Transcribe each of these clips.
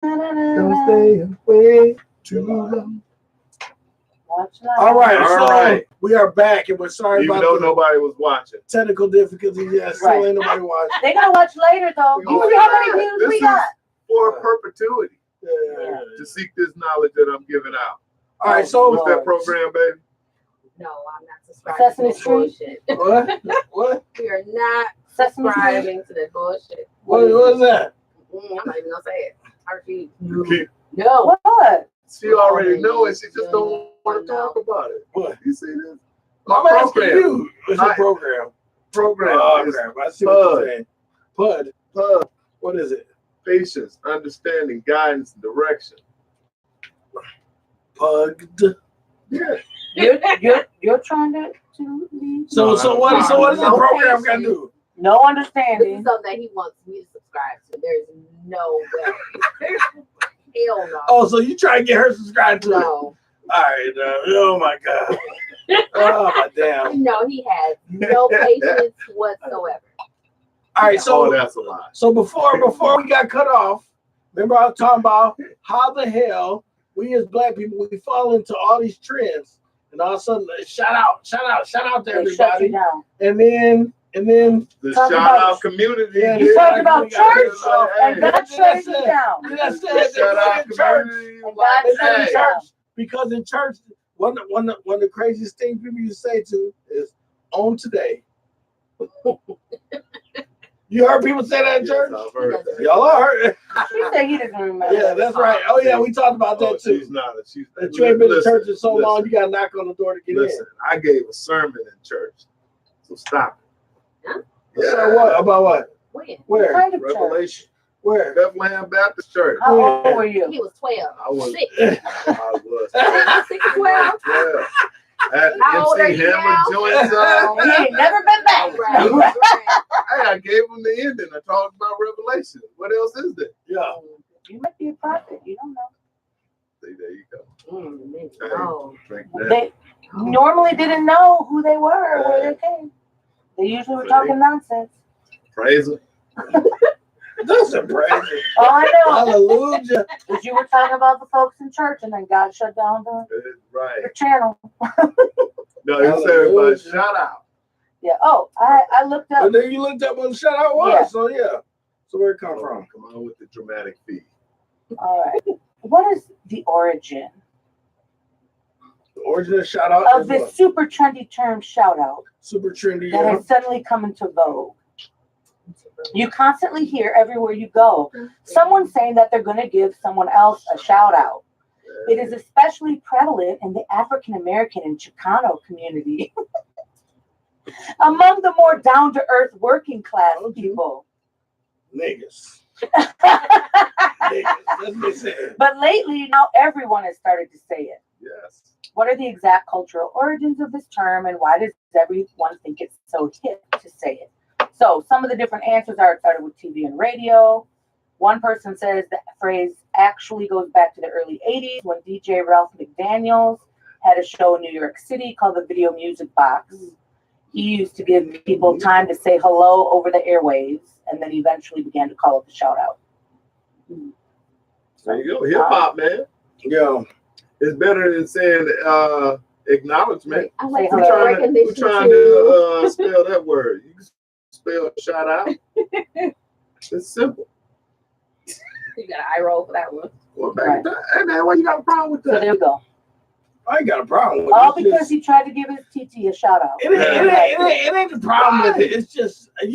Don't stay away too long. All right, we are back, and we're sorry Even about though nobody was watching. Technical difficulties. Yeah, still ain't nobody watching. They're gonna watch later though. You see how many views we got? For perpetuity. Yeah. To seek this knowledge that I'm giving out. All right, so what's that program, baby? No, I'm not subscribing Sesame to that bullshit. What? We are not Sesame subscribing to that bullshit. What is that? I'm not even gonna say it. I refuse. No. What? She already know it. She just don't want to talk about it. What? You see this? I'm asking you. What's your program? Program. I see what you're saying. PUD. What is it? Patience, understanding, guidance, and direction. Pugged. Yeah. You're trying to leave. So what is the program gonna do? No understanding. This is something that he wants me to subscribe to. There's no way. Hell no. Oh, so you try to get her subscribed to it? No. All right. Oh my God. Oh my damn. No, he has no patience whatsoever. All right, so that's a lie. So before we got cut off, remember I was talking about how the hell we as black people we fall into all these trends, and all of a sudden shout out to everybody, and then the shout out community. Yeah, you talked about church, and God shut you down. Then I said shout out community, and God shut you down. Because in church, one of the craziest things people used to say to is "on today." You heard people say that in church? I've heard that. Y'all heard it. She said he doesn't remember. Yeah, that's right. Oh yeah, we talked about that too. That you ain't been to church in so long, you got to knock on the door to get in. I gave a sermon in church, so stop it. Huh? Yeah. So what about what? When? Where? What kind of Revelation. Where? Bethlehem Baptist Church. How old were you? He was 12. I was. 6. I was. 6 or 12? 12. How old are you now? Joints, He ain't never been back. Right. Hey, I gave him the ending. I talked about Revelation. What else is there? Yeah. You might be a prophet. You don't know. See, there you go. Oh. Drink that. They normally didn't know who they were or where they came. They usually were talking nonsense. Praise him. That's a praise. All I know Hallelujah. is you were talking about the folks in church, and then God shut down the channel. No, you said everybody shout out. Yeah. Oh, I looked up. But then you looked up what the shout out was. Yeah. So yeah. So where it come from? Come on with the dramatic feed. All right. What is the origin The origin of shout out of this super trendy term shout out super trendy. that has suddenly come into vogue? You constantly hear everywhere you go someone saying that they're going to give someone else a shout out. It is especially prevalent in the African American and Chicano community. Among the more down to earth working class people. Niggas. Niggas. That's what they said. But lately, now everyone has started to say it. Yes. What are the exact cultural origins of this term, and why does everyone think it's so hip to say it? So some of the different answers are it started with TV and radio. One person says the phrase actually goes back to the early 80s when DJ Ralph McDaniels had a show in New York City called the Video Music Box. He used to give people time to say hello over the airwaves, and then eventually began to call it the shout out. There you go. Hip hop, man. Yo. It's better than saying acknowledgement. I like We're trying to spell that word. You can spell shout out. It's simple. You got an eye roll for that one. Well, back hey man, why you got a problem with that? So there we go. I ain't got a problem with it. All because he tried to give his TT a shout out. It ain't the problem with it. It's just I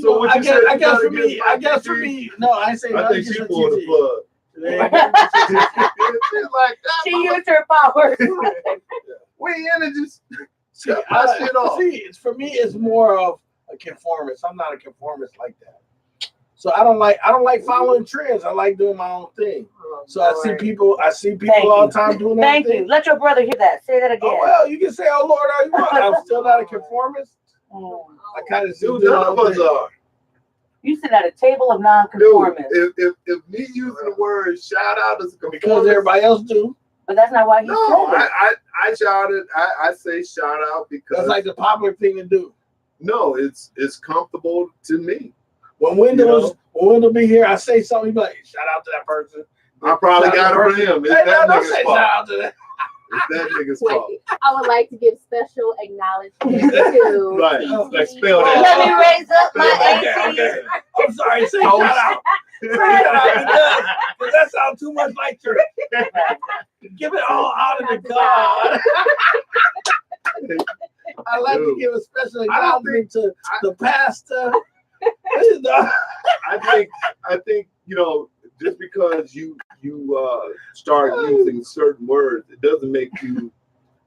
guess for me, no, I ain't saying I think she pulled the plug. She used her power. We in it just cut my shit off. See, for me, it's more of a conformist. I'm not a conformist like that. So I don't like following trends. I like doing my own thing. So I see people all the time doing that. Thank you. Let your brother hear that. Say that again. Oh well, you can say, "Oh Lord, all you want." I'm still not a conformist. I kind of do. None of us are. You sit at a table of non-conformists. If me using the word shout out is because everybody else do. But that's not why he said it. I shouted. I say shout out because that's like the popular thing to do. No, it's comfortable to me. When Wendell be here, I say something. He be like, shout out to that person. I probably got it for him. It's Hey, that don't nigga's say fault. shout out to that. It's that nigga's fault. I would like to give special acknowledgement to Right. TT. Like spell Let that. me raise up my Okay, 18. okay. I'm sorry. Say Toast. shout out. Say shout out because that sounds too much like church. Give it all honor to God. I like to give a special acknowledgement to the pastor. I think just because you start using certain words, it doesn't make you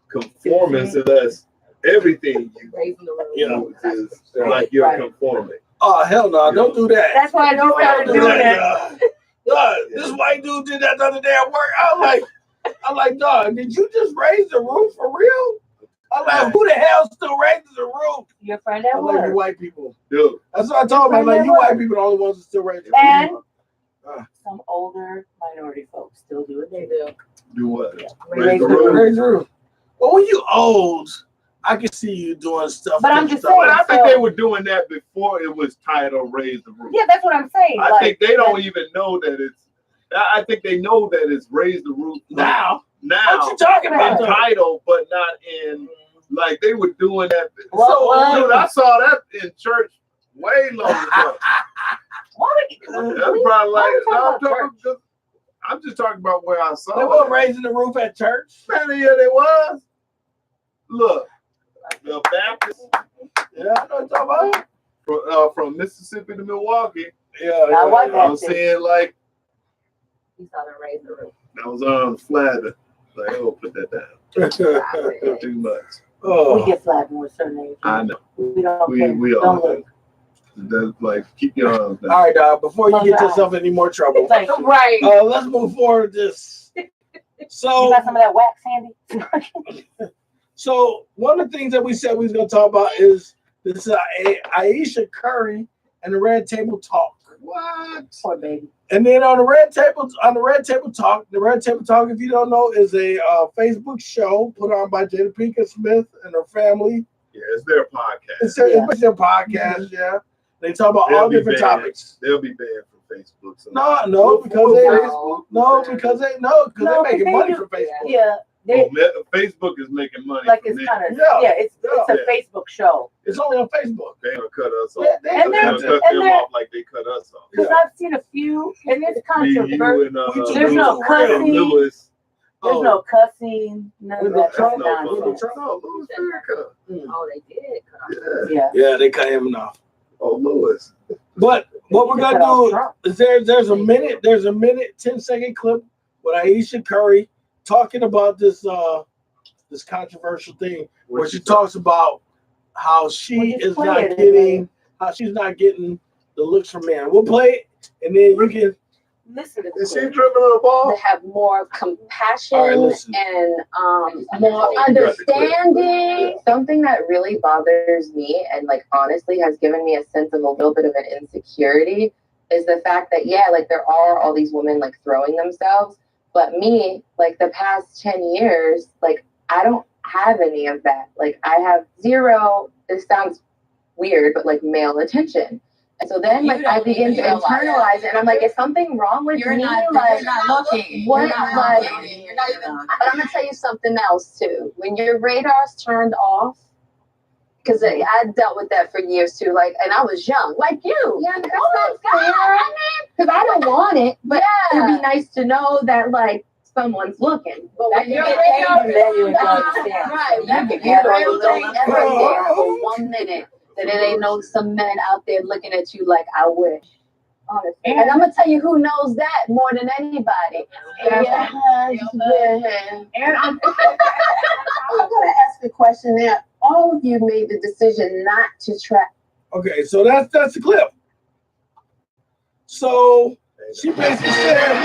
conformist unless everything you Raising the roof. use is like you're conforming. Oh hell no! Don't do that. That's why I don't Don't do do that. Dog, this white dude did that the other day at work. I'm like, dog, did you just raise the roof for real? I'm like, who the hell still raises the roof? Your friend at I'm like, you work. white people. Dude, That's what I told him. I'm like, you white people are the only ones that still raise the And roof. some older minority folks still do it. They do. do what? Yeah. Raise the the roof. Raise the roof. Well, when you old, I can see you doing stuff. But I'm just But saying. I think So- they were doing that before it was titled Raise the Roof. Yeah, that's what I'm saying. I think they don't even know that it's. I think they know that it's Raise the Roof Now, Now, what you talking about? in title, but not in like they were doing that. What? Dude, I saw that in church way long ago. That's probably like I'm just talking about where I saw They it. weren't raising the roof at church. Man, yeah, they was. Look, the Baptist Yeah, I know what you're talking about. from Mississippi to Milwaukee. Yeah, Now, what I was saying like You saw them raise the roof. that was on flat. Like, oh, put that down. Not too much. We Oh, get flat when we're certain age. I know. We don't care. We all Don't do. look. That's like keep your arms down. all right, dog. Before you Close get your yourself any more trouble, Thank you. Right. let's move forward. This. You So, got some of that wax, Sandy? so one of the things that we said we was gonna talk about is this Aisha Curry and the Red Table Talk. What? Poor baby. And then on the Red Table Talk, if you don't know, is a Facebook show put on by Jada Pinkett Smith and her family. Yeah, it's their podcast. It's their podcast, yeah. They talk about They'll all be different banned. topics. They'll be banned from Facebook. So No, because they No, making they money do- from Facebook. Yeah, they Facebook is making money. like from it's it. kind of Yeah. it's a Yeah. Facebook show. It's only on Facebook. They gonna cut us off. They And They're they're- gonna cut and them they're- off like they cut us off. Because Yeah. I've seen a few, and it's Me, you, controversial. and There's no cussing. Lewis. There's no cussing, none of that Trump, nonsense. No, Lewis Farrakhan. Oh, they did. Cut off. Yeah. Yeah. Yeah, they cut him off. Oh, Lewis. But what we're They gonna cut off do Trump. is there's a minute 10-second clip with Aisha Curry talking about this this controversial thing where she talks about how she Well, just is play not it, getting she's not getting the looks from men. We'll play it and then you can Listen to Is she this. dribbling the ball? to have more compassion All right, listen. and more understanding. Something that really bothers me and like honestly has given me a sense of a little bit of an insecurity is the fact that like there are all these women like throwing themselves, but me like the past 10 years like I don't have any of that. Like I have zero, this sounds weird, but like male attention. And so then like I begin to internalize it and I'm like, is something wrong with me? Like You're not looking. what You're not like looking. You're not even. but I'm gonna tell you something else too. When your radar's turned off, because I dealt with that for years too. Like, and I was young, like you. Yeah, that's not fair. Because I don't want it, but it'd be nice to know that like someone's looking. But That when your can radar get then you would dangerous. understand. Right. That You can get get real real dangerous. Ever dangerous. there for 1 minute that it ain't no some men out there looking at you like I wish. Honestly. And I'm gonna tell you who knows that more than anybody. And I'm gonna ask a question there. All of you made the decision not to track. Okay, so that's the clip. So she basically said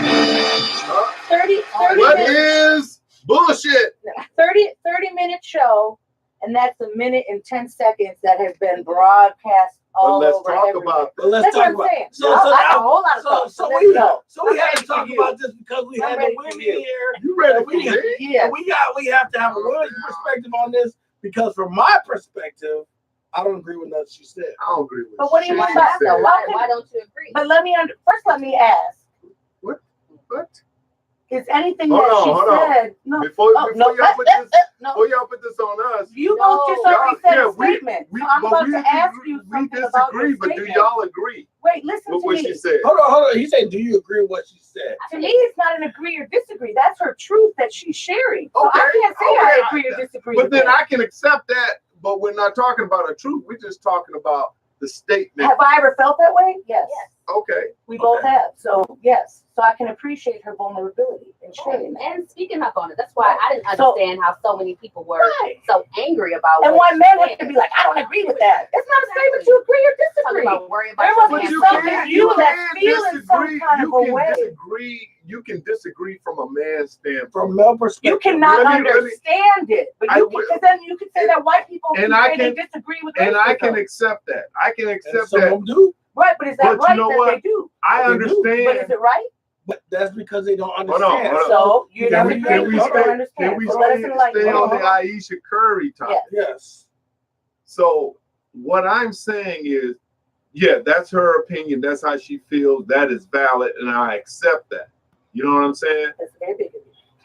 30 What minute, is bullshit? 30-minute show, and that's a minute and 10 seconds that has been broadcast all But let's over talk everywhere. about well, let's That's talk what I'm about saying. so I got a now whole lot of thoughts. so Let's we go. had ready to talk for you. about this because we I'm had the ready for women you. here. You ready for We- me? Yeah. We have to have a woman's perspective on this because from my perspective, I don't agree with nothing she said. I don't agree with But what do you shit mean she by said. that? Why don't you agree? But let me ask. What? is anything Hold that on, she hold on. said. No, Before no, y'all put this, before y'all put this on us, you both just already said a we- statement. So I'm about to ask you something about your disagree, but do statement. y'all agree Wait, listen with to what me. she said? Hold on. He said, "Do you agree with what she said?" To me, it's not an agree or disagree. That's her truth that she's sharing. So Okay, I can't say okay, I agree or disagree. But with then that. I can accept that. But we're not talking about a truth. We're just talking about the statement. Have I ever felt that way? Yes. Okay. We both have. So yes. So I can appreciate her vulnerability and sharing that. And speaking up on it, that's why I didn't So- understand how so many people were Right. so angry about And what why she men said. have to be like, I don't agree with that. It's not a statement to agree or Talking disagree. about worrying about There your must be man's something feelings. you that's feeling some disagree. kind of You a can way. disagree. You can disagree from a man's standpoint. From male perspective, You cannot Let me- understand it, but I you will. because then you can say that white people And can I say they can- disagree with And I can racism. accept that. I can and accept some of that. them do, Right, but is that But you right know that what? they do? I They do. understand. But is it right? but that's because they don't on, understand. hold on. So you Can never we- agree. can You we don't stay- understand. Can we So let us enlighten stay you. on the Aisha Curry topic? Yes. Yes. So what I'm saying is, yeah, that's her opinion. That's how she feels. That is valid, and I accept that. You know what I'm saying? That's very big of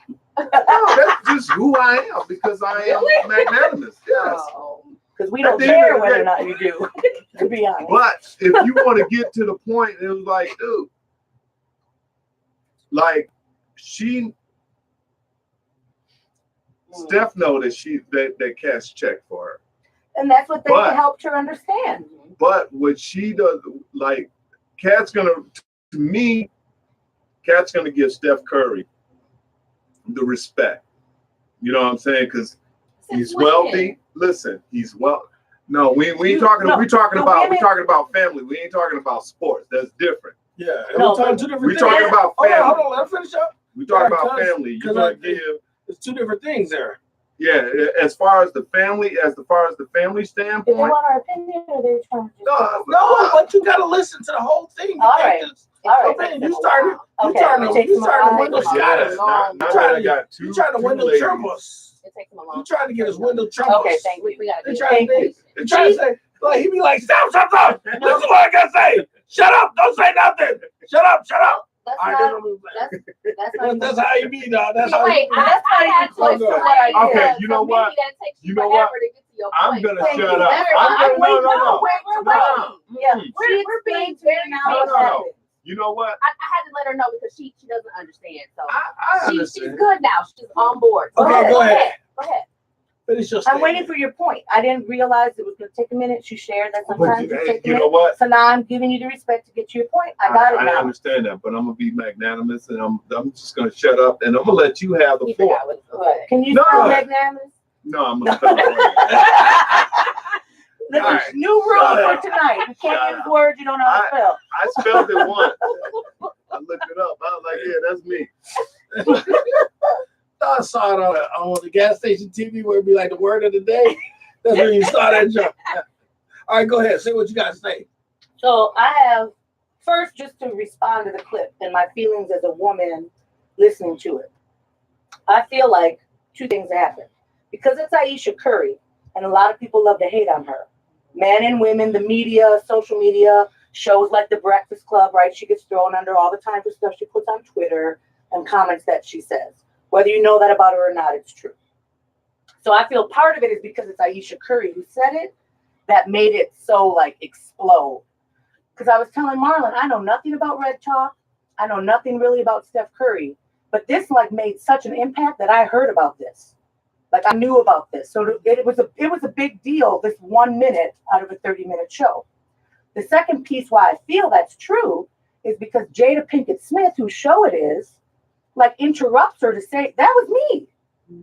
you. No, that's just who I am because I am magnanimous. Yes. Because we At don't the end of care the whether day- or not you do, to be honest. But if you want to get to the point, it was like, dude, like Steph know that that Cass checked for her. And that's what they But- helped her understand. But what she does, like, Cat's gonna, to me, Cat's gonna give Steph Curry the respect. You know what I'm saying? Because he's wealthy. Listen, he's well. No, we ain't talking. No, we talking the about women- family. We ain't talking about sports. That's different. Yeah. No, We're talking but- two different We things. talking about Hold family. on. Let me finish up. We talking Yeah, about family. You 'cause gonna I- give. It's two different things there. Yeah, as far as the family Do they standpoint. want our opinion or they trying to just... No, but you gotta listen to the whole thing. You All can't right. just- All right. Okay, you started. Okay, You it takes them a started to while. window Yeah, Scott. not that trying I to- got You trying to window ladies. Trump us. It takes them a You long trying to get us window Trump us. Okay, thank you. We gotta They do trying that. to they trying to say, like, he be like, stop. This is what I gotta say. Shut up. Don't say nothing. Shut up. That's I not, don't know. that's not That's how he be, dog. That's how Wait, he be. that's not even had close to to explain what I did. Okay, you know what? That takes You you know forever what? to get to your I'm point. gonna Thank shut you. up. That's I'm fine. gonna, no. We're waiting. Yeah, we're being very No. You know what? I had to let her know because she doesn't understand. So I she's understand. good now. She's on board. So Okay, go ahead. Go ahead. Finish your I'm statement. waiting for your point. I didn't realize it was going to take a minute. She shared that But sometimes it takes a you know minute. what? So now I'm giving you the respect to get to your point. I got it I now. understand that, but I'm gonna be magnanimous and I'm just gonna shut up and I'm gonna let you have the He floor. forgot what to say. Can you No. spell magnanimous? No, I'm gonna stop. Listen, All right. new rule Shut for up. tonight. You can't Shut use up. words you don't know how to spell. I spelled it once. I looked it up. I was like, yeah, that's me. I saw it on the gas station TV where it'd be like the word of the day. That's when you saw that jump. All right, go ahead. Say what you got to say. So I have first just to respond to the clip and my feelings as a woman listening to it. I feel like two things happen. Because it's Aisha Curry, and a lot of people love to hate on her. Men and women, the media, social media, shows like The Breakfast Club, right? She gets thrown under all the time for stuff she puts on Twitter and comments that she says. Whether you know that about her or not, it's true. So I feel part of it is because it's Aisha Curry who said it that made it so like explode. Because I was telling Marlon, I know nothing about Red Talk. I know nothing really about Steph Curry. But this like made such an impact that I heard about this. Like I knew about this. So it was a big deal, this 1 minute out of a 30-minute show. The second piece why I feel that's true is because Jada Pinkett Smith, whose show it is, like interrupts her to say, that was me.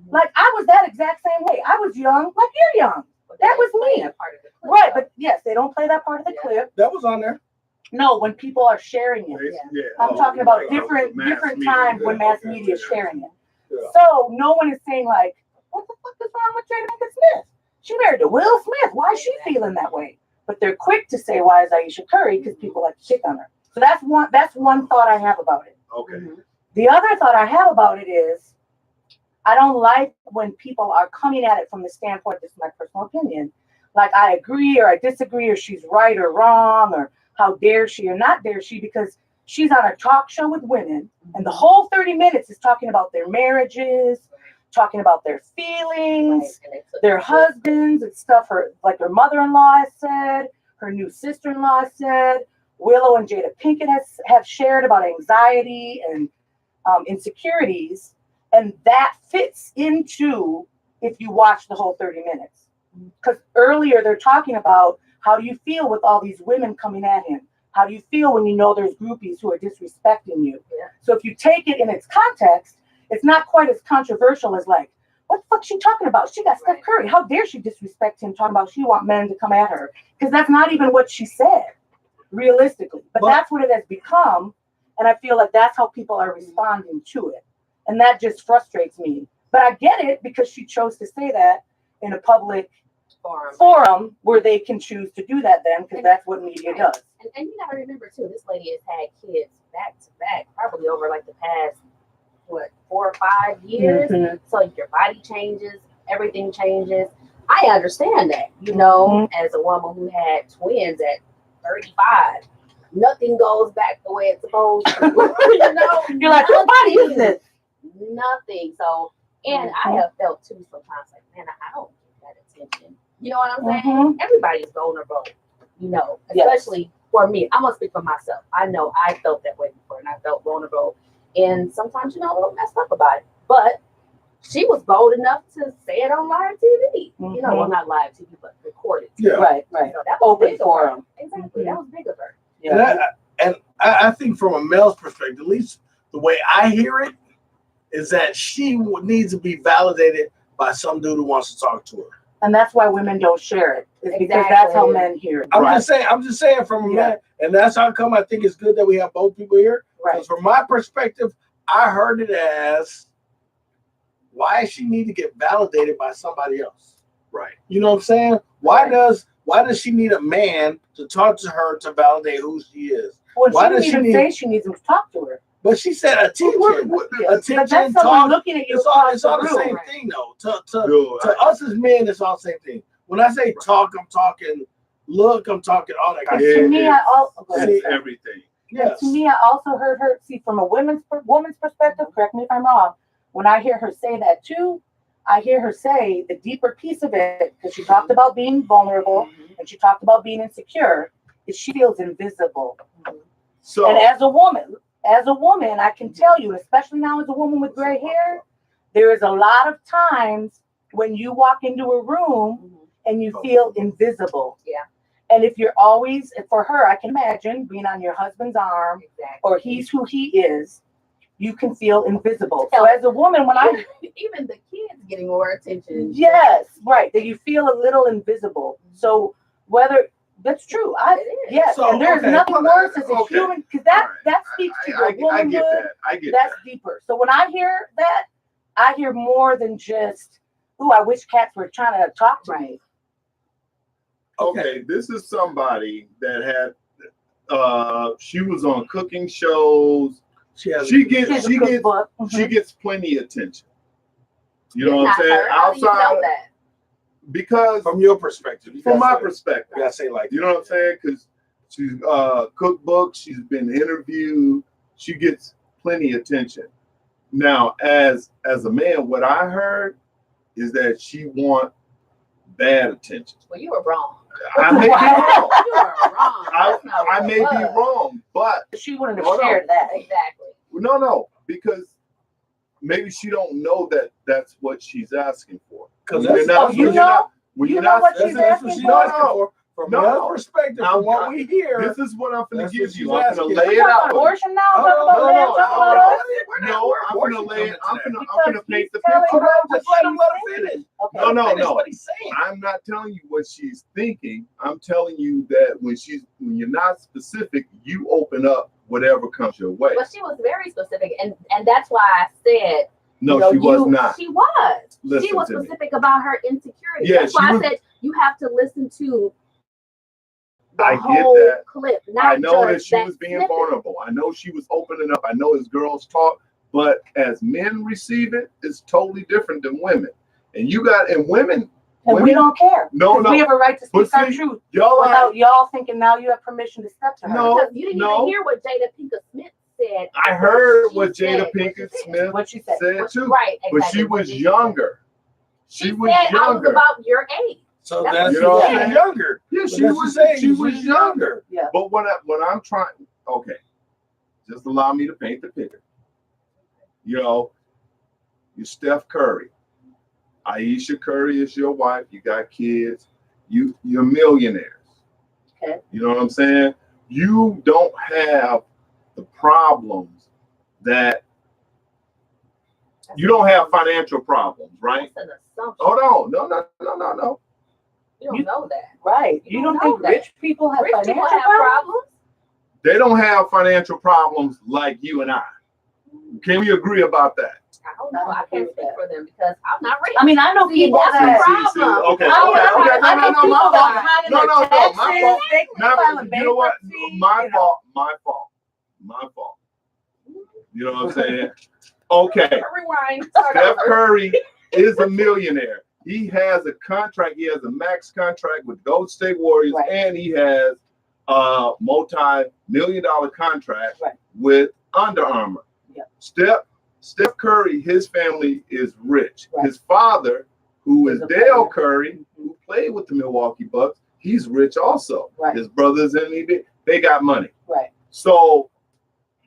Like I was that exact same way. I was young, like you're young. That was me. That part of the clip, Right, though. but yes, they don't play that part of the clip. That was on there. No, when people are sharing it. Yeah. I'm talking about right. different Mass media. times when mass Okay, media is yeah. sharing it. Yeah. So no one is saying like, what the fuck is wrong with Jada Pinkett Smith? She married to Will Smith. Why is she feeling that way? But they're quick to say, why is Aisha Curry? Because people like to pick on her. So that's one thought I have about it. Okay. The other thought I have about it is, I don't like when people are coming at it from the standpoint, this is my personal opinion, like I agree or I disagree or she's right or wrong or how dare she or not dare she, because she's on a talk show with women, and the whole 30 minutes is talking about their marriages, talking about their feelings, their husbands, and stuff her mother-in-law has said, her new sister-in-law said, Willow and Jada Pinkett have shared about anxiety and insecurities, and that fits into if you watch the whole 30 minutes. Because earlier they're talking about how do you feel with all these women coming at him? How do you feel when you know there's groupies who are disrespecting you? Yeah. So if you take it in its context, it's not quite as controversial as like, what the fuck's she talking about? She got Steph Curry. How dare she disrespect him talking about she want men to come at her? Because that's not even what she said, realistically. But that's what it has become. And I feel like that's how people are responding to it. And that just frustrates me. But I get it because she chose to say that in a public forum where they can choose to do that then, because that's what media does. And you gotta remember too, this lady has had kids back to back, probably over like the past 4 or 5 years. Mm-hmm. So your body changes, everything changes. I understand that, as a woman who had twins at 35, nothing goes back the way it's supposed to. You're like, what body is this? Nothing. So, and I have felt too sometimes like, man, I don't get that attention. You know what I'm saying? Mm-hmm. Everybody's vulnerable, especially for me. I'm gonna speak for myself. I know I felt that way before, and I felt vulnerable, and sometimes a little messed up about it. But she was bold enough to say it on live TV. Mm-hmm. Well, not live TV, but recorded. Yeah, right. So that was open big for of her. Exactly, that was big of her. Yeah. And I think from a male's perspective, at least the way I hear it, is that she needs to be validated by some dude who wants to talk to her. And that's why women don't share it. It's because that's how men hear it. I'm just saying from a man, and that's how come I think it's good that we have both people here. Right. Because from my perspective, I heard it as, why does she need to get validated by somebody else? Right. You know what I'm saying? Why does she need a man to talk to her to validate who she is? Well, why does she say she needs him to talk to her? But she said attention. Attention, talk. Looking at you, it's all the same thing, though. To us as men, it's all the same thing. When I say talk, I'm talking look, I'm talking all that. To me, it's everything. Yes. To me, I also heard her from a woman's perspective. Correct me if I'm wrong. When I hear her say that too, I hear her say the deeper piece of it, because she talked about being vulnerable and she talked about being insecure, is she feels invisible. So, and as a woman, I can tell you, especially now as a woman with gray hair, there is a lot of times when you walk into a room and you feel invisible. Yeah. And if you're always, for her, I can imagine being on your husband's arm, or he's who he is, you can feel invisible. So as a woman, even the kids getting more attention. Yes, right. That you feel a little invisible. So whether that's true, yes, so, and there's nothing worse as a human, because that speaks to your womanhood. I get that's deeper. So when I hear that, I hear more than just, "Ooh, I wish cats were trying to talk to me." Okay, this is somebody that had she was on cooking shows. She gets plenty of attention. You know what I'm saying? Outside, because from your perspective, from my perspective, you gotta say like, you know what I'm saying? Because she's cookbooks, she's been interviewed, she gets plenty of attention. Now, as a man, what I heard is that she want bad attention. Well, you were wrong. I may be wrong. You were wrong. I may be wrong, but she wouldn't have shared that. Exactly. No, because maybe she don't know that that's what she's asking for. Because you know what she's asking for. From your perspective, from what we hear, this is what I'm going to give you. I'm going to lay it out. Abortion now? No, I'm going to lay it. I'm going to paint the picture. Just let him finish. No. I'm not telling you what she's thinking. I'm telling you that when you're not specific, you open up whatever comes your way. But she was very specific, and that's why I said. No, she was not. She was. Listen, she was specific about her insecurity. Yeah, that's why I said you have to listen to I get that clip. I know that she was being vulnerable. I know she was opening up. I know as girls talk, but as men receive it, it's totally different than women. And women And we don't care. No, no. We have a right to speak our truth without y'all thinking now you have permission to step to her. No, Because you didn't even hear what Jada Pinkett Smith said. I heard what Jada Pinkett Smith What she said. too. Right, exactly. But she was younger. She was younger. I was about your age. So that's you know younger. Yeah, she was younger. Yeah. But when I'm trying, okay, just allow me to paint the picture. You know, you're Steph Curry. Aisha Curry is your wife. You got kids. You're millionaires. Okay. You know what I'm saying? You don't have the problems that you don't have financial problems, right? That's an assumption. Hold on. No. You don't know that. Right. You don't think rich people have financial problems? They don't have financial problems like you and I. Can we agree about that? I don't know. I can't speak for them because I'm not rich. I mean, I know people that's that. the problem. Okay. My fault. You know what? My fault. You know what I'm saying? Okay. Rewind. Steph Curry is a millionaire. He has a contract. He has a max contract with Golden State Warriors, and he has a multi-million-dollar contract with Under Armour. Yep. Steph Curry, his family is rich. His father, who is Dale Curry, who played with the Milwaukee Bucks, he's rich also. His brothers and they got money. Right. So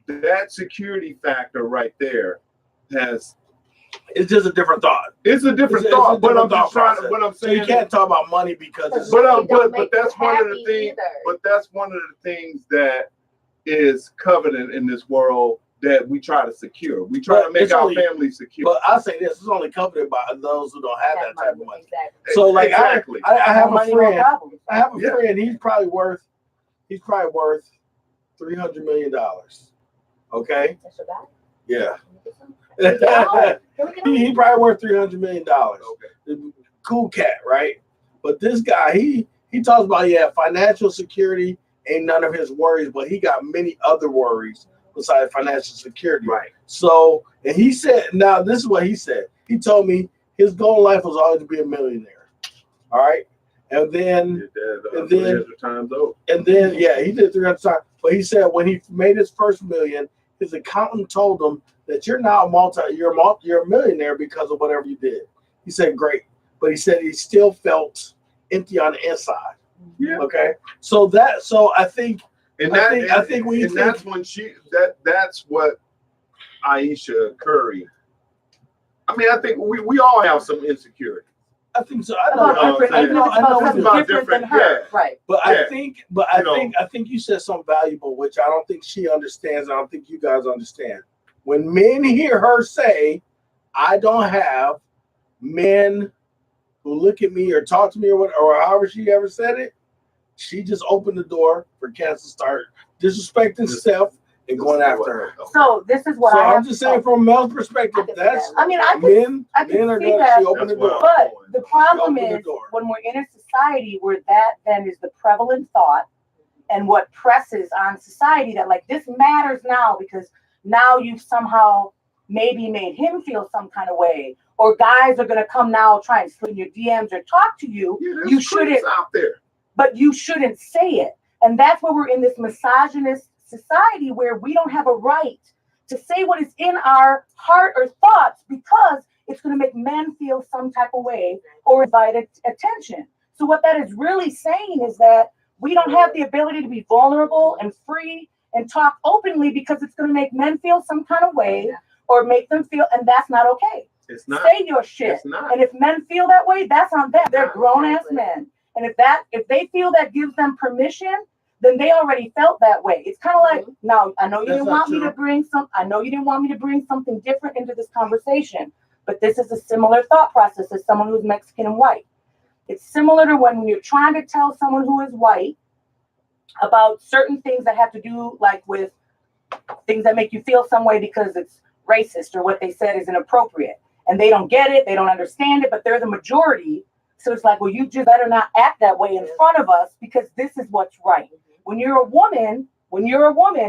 that security factor right there it's just a different thought. It's a different thought. But I'm just trying to. What I'm saying. So you can't talk about money because. But that's one of the things. But that's one of the things that is coveted in this world that we try to secure. We try to make our family secure. But I'll say this: it's only covered by those who don't have that type of money. Exactly. So, like, exactly. I have a friend. I have a friend. He's probably worth $300 million. Okay. That's your guy? Yeah. He probably worth $300 million. Okay. Cool cat, right? But this guy, he talks about financial security ain't none of his worries, but he got many other worries besides financial security. Right. So, and he said, now this is what he said. He told me his goal in life was always to be a millionaire. All right. And then, he did 300 times. But he said when he made his first million, his accountant told him that you're now you're a millionaire because of whatever you did. He said, great. But he said he still felt empty on the inside. Yeah. Okay. So I think that's what Aisha Curry. I mean, I think we all have some insecurity. I think so. I know it's about different than her. Right. But I think you said something valuable, which I don't think she understands. I don't think you guys understand. When men hear her say, I don't have men who look at me or talk to me or however she ever said it, she just opened the door for cats to start disrespecting Steph and going after her. So this is what I'm just saying from a male's perspective, that's men are going to open the door. But the problem is when we're in a society where that then is the prevalent thought and what presses on society that like this matters now because now you've somehow maybe made him feel some kind of way, or guys are going to come now try and slip in your DMs or talk to you. You shouldn't out there. But you shouldn't say it. And that's where we're in this misogynist society where we don't have a right to say what is in our heart or thoughts because it's going to make men feel some type of way or invite attention. So what that is really saying is that we don't have the ability to be vulnerable and free and talk openly because it's going to make men feel some kind of way or make them feel, and that's not okay. It's not. Say your shit. It's not. And if men feel that way, that's on them. They're grown-ass men. And if they feel that gives them permission, then they already felt that way. It's kind of like, now I know you didn't want me to bring something different into this conversation, but this is a similar thought process as someone who's Mexican and white. It's similar to when you're trying to tell someone who is white about certain things that have to do like with things that make you feel some way because it's racist or what they said is inappropriate. And they don't get it, they don't understand it, but they're the majority. So it's like, well, you just better not act that way in front of us because this is what's right. When you're a woman,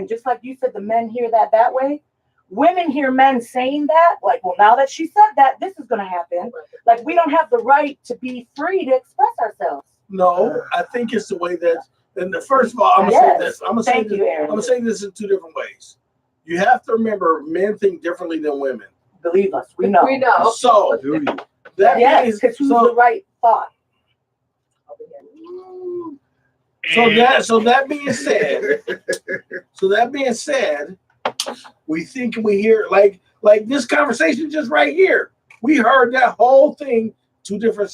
just like you said, the men hear that way. women hear men saying that, like, well, now that she said that, this is going to happen. Like, we don't have the right to be free to express ourselves. No, I think it's the way that. And first of all, I'm gonna say this. I'm gonna say this in two different ways. You have to remember, men think differently than women. Believe us, we know. We know. So Do you? that Yes, because who's the right thought? So that being said, we think we hear like this conversation just right here. We heard that whole thing two different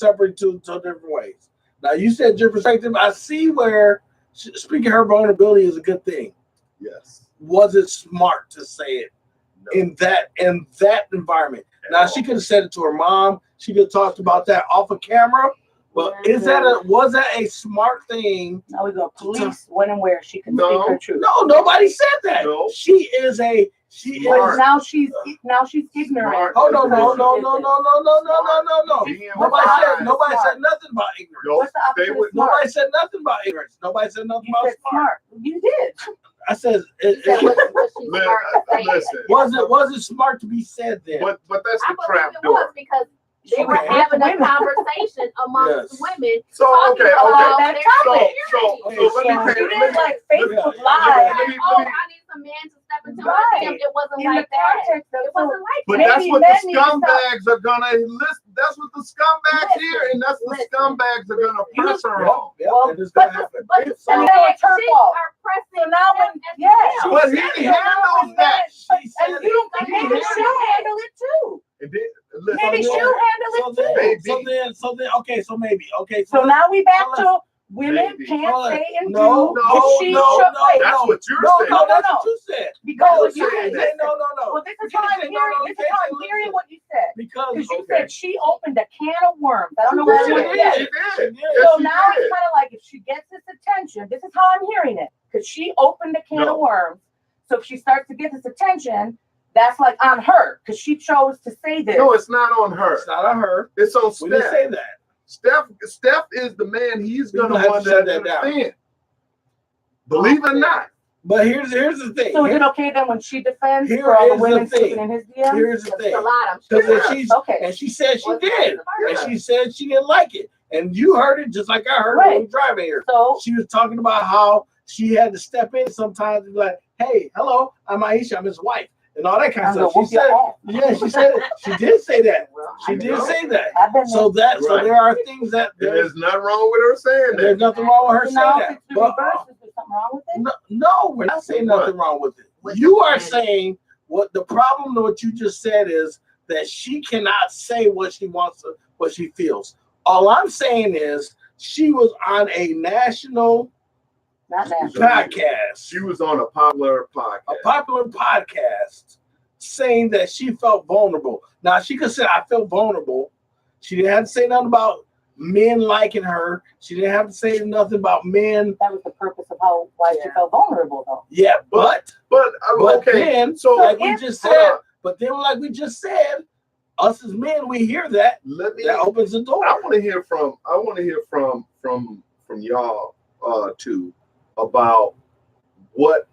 ways. Now you said your perspective. I see where speaking her vulnerability is a good thing. Yes. Was it smart to say it in that environment? Now she could have said it to her mom. She could have talked about that off of camera. Well, was that a smart thing? Now we go police when and where she can speak her truth. No, nobody said that. No. But now she's ignorant. Oh no. Nobody said nothing about ignorance. What's the opposite of smart? Nobody said nothing about ignorance. Nobody said nothing about smart. You did. I said was it smart to be said then? But that's I the trap believe it was door. because they were having a conversation amongst women. So talking okay. about that their topic. experience. So let me She paint. did like Facebook let Live. me- I need some man to step into my DM. It wasn't In like the that. context of It wasn't like But that. that's Maybe what the men need to stop. scumbags are gonna list. That's what the scumbags hear, and that's what the scumbags are gonna press her on. Yep, it's gonna happen. But It's and so- now it's her chicks fault. are pressing So now when them. But he handles that. And you don't think maybe she'll handle it too. And then, listen, Maybe she'll handle it too. So So now we back to women Maybe. can't say and No, do. no, if she no, should- no, wait, that's what you're saying. No, that's no. what you said. Because You're you saying listen. No. Well, this is You how can't I'm say no, hearing. no, you This is can't how say I'm hearing listen. what you said. Because Because you Okay. said she opened a can of worms. I don't know She what did. you said. She did. So Yes, now she it's did. kind of like if she gets this attention, this is how I'm hearing it. Because she opened a can of worms. So if she starts to get this attention, that's like on her because she chose to say this. No, it's not on her. it's not on her. It's on We didn't Steph. say that. Steph is the man. He's We gonna have to want shut that that down. understand. Believe it or not. But here's the thing. So is it okay then when she defends Here for all the is the women thing. sleeping in his DMs? Here's the It's thing. a lot, I'm Because sure. and she said she did. Yeah. And she said she didn't like it. And you heard it just like I heard it when we were driving here. So She was talking about how she had to step in sometimes and be like, hey, hello, I'm Aisha, I'm his wife. And all that kind of I'm stuff. She said, she said, she did say that. She did say that. I've been So there. so there are things that There's nothing wrong with her saying there's that. nothing wrong with her So now saying if that. it's the But reverse, is there something wrong with it? no, we're not saying nothing wrong with it. What You you are saying? saying what the problem what you just said is that she cannot say what she wants to, what she feels. All I'm saying is she was on a national Not national. podcast, She was on a popular a podcast. popular podcast, saying that she felt vulnerable. Now she could say I feel vulnerable. She didn't have to say nothing about men liking her. She didn't have to say nothing about men. That was the purpose of why she felt vulnerable though. Yeah, but But okay, then, so like we just hold said, on. but then like we just said, us as men, we hear that. Let me. That opens the door. I want to hear from y'all two about what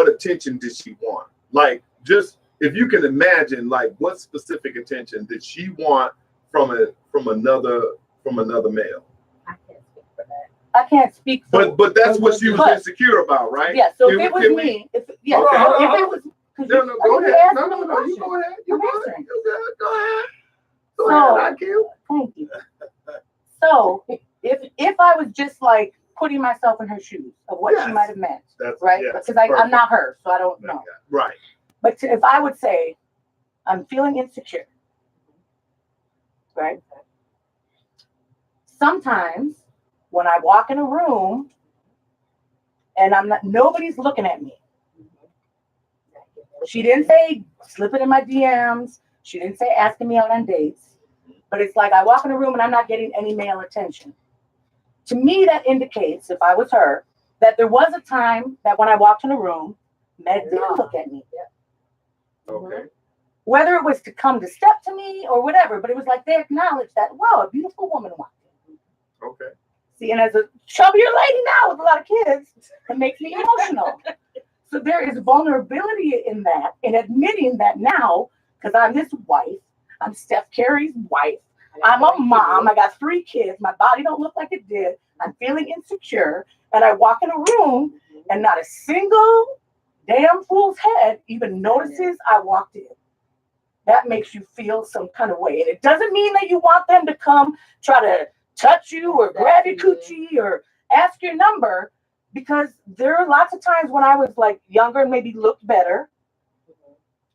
attention did she want? Like, just if you can imagine, like, what specific attention did she want from another male? I can't speak for that. I can't speak for But that's what she was But- insecure about, right? yeah, so Can if it we- was can we- me, if yeah, Okay, hold on, if hold it on. was No, go you ahead. asked No, me a you question. go ahead. You I'm go ahead. answering. You good. Go ahead. Go So- ahead. I you. Thank you. So if I was just like putting myself in her shoes of what she Yes. might have meant, That's right? yes, Because I'm perfect. not her, so I don't know. Right. But if I would say, I'm feeling insecure, right? Sometimes when I walk in a room and nobody's looking at me. She didn't say slipping in my DMs. She didn't say asking me out on dates. But it's like I walk in a room and I'm not getting any male attention. To me, that indicates, if I was her, that there was a time that when I walked in a room, men did look at me. Okay. Whether it was to come to step to me or whatever, but it was like they acknowledged that, wow, a beautiful woman walked in. Okay. See, and as a chubbier lady now with a lot of kids, it makes me emotional. So there is vulnerability in that, in admitting that now, because I'm his wife, I'm Steph Curry's wife, I'm a mom, I got 3 kids, my body don't look like it did, I'm feeling insecure, and I walk in a room and not a single damn fool's head even notices I walked in. That makes you feel some kind of way. And it doesn't mean that you want them to come try to touch you or grab your coochie or ask your number, because there are lots of times when I was like younger and maybe looked better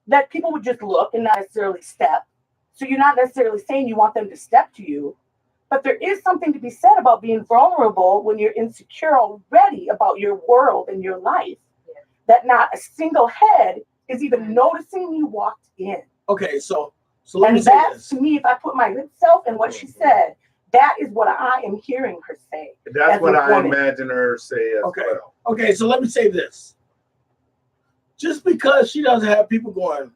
that people would just look and not necessarily step. So you're not necessarily saying you want them to step to you, but there is something to be said about being vulnerable when you're insecure already about your world and your life, that not a single head is even noticing you walked in. Okay, so let me And say that, this. to me, if I put myself in what she said, that is what I am hearing her say. That's what I imagine her say as well. Okay, so let me say this. Just because she doesn't have people going,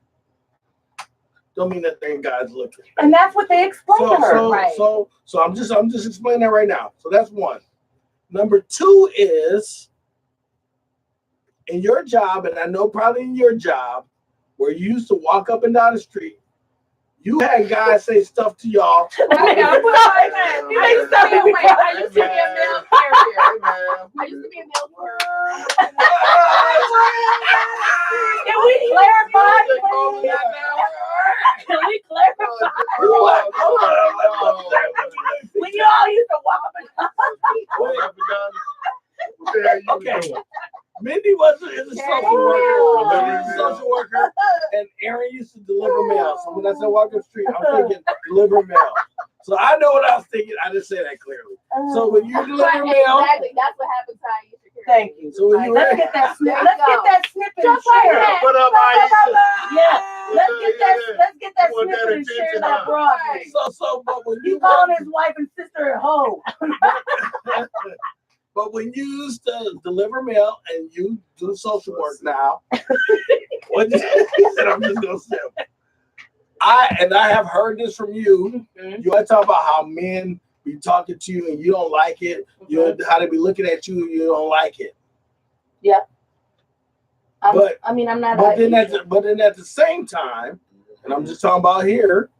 don't mean that they ain't guys looking. And that's what they explained to her. So I'm just explaining that right now. So that's one. Number 2 is in your job, and I know probably in your job, where you used to walk up and down the street, you had guys say stuff to y'all. I used to be a male carrier. I used to be a male carrier. Can we clarify, please? Can we clarify? When you all used to walk up and down. Okay. Mindy is a social worker, and Aaron used to deliver mail. So when I said walk up the street, I'm thinking deliver mail. So I know what I was thinking. I didn't say that clearly. So when you deliver mail, exactly, that's what happens to Aisha. Thank you. So when you Let's get that snippet. Let's get that snippet and Just like share. that. What up, Aisha? Yeah. Let's get that snippet and share that broadly. but when He you calling his wife and sister a hoe. But when you used to deliver mail and you do social work now, what he said, I'm just gonna say, I have heard this from you. You always talk about how men be talking to you and you don't like it. How they be looking at you, you don't like it. Yeah. I'm not. But then at the same time, and I'm just talking about here.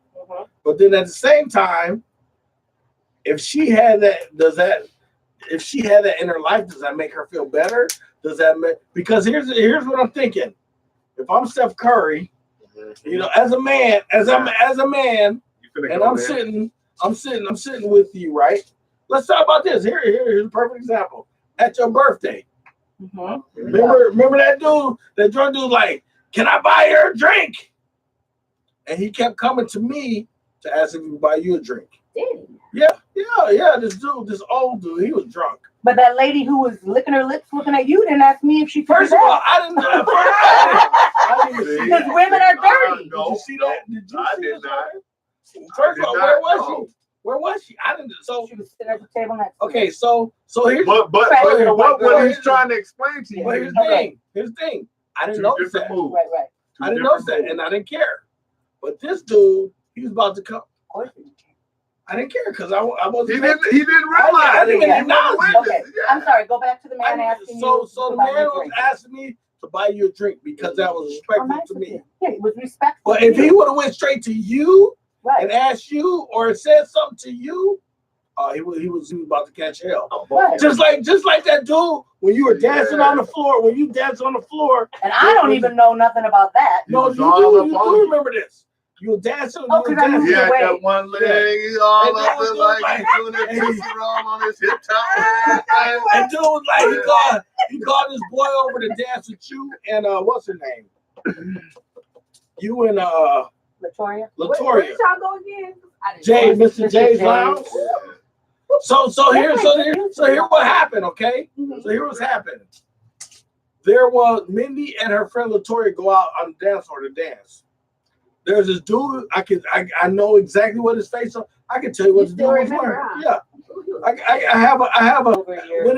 But then at the same time, if she had that, if she had that in her life, does that make her feel better? Does that make, because here's what I'm thinking. If I'm Steph Curry, as a man, and I'm sitting with you, right? Let's talk about this. Here's a perfect example. At your birthday, remember that dude, that drunk dude, like, can I buy her a drink? And he kept coming to me to ask if he could buy you a drink. Did he? Yeah. This old dude, he was drunk. But that lady who was licking her lips, looking at you, didn't ask me if she could. First of all, I didn't know. I didn't see because women are dirty. Did you see that? I did not. First of all, where was she? Where was she? I didn't. So she was sitting at the table next to okay, so here's what he's trying to explain to you. But here's the thing. I didn't notice that. Right. I didn't notice that, and I didn't care. But this dude, he was about to come. I didn't care because I wasn't. He didn't realize. I didn't even know. Okay, I'm sorry. Go back to the man asking you. So the man was asking me to buy you a drink because that was respectful to me. Yeah, it was respectful. But if he would have went straight to you and asked you or said something to you, he was about to catch hell. Right. Just like that dude when you were dancing on the floor. When you danced on the floor, and I don't even know nothing about that. No, you do remember this. You were dancing. Oh, because I moved he had away. that one leg all up and like he's doing that pussy roll on his hip top. And dude was like, he called this boy over to dance with you and what's her name? You and Latoria. Where did y'all go again? Mr. J's lounge. So here what happened, okay? So here what's happened. There was Mindy and her friend Latoria go out on the dance floor to dance. There's this dude. I know exactly what his face is. I can tell you what the dude was wearing. Yeah, I have a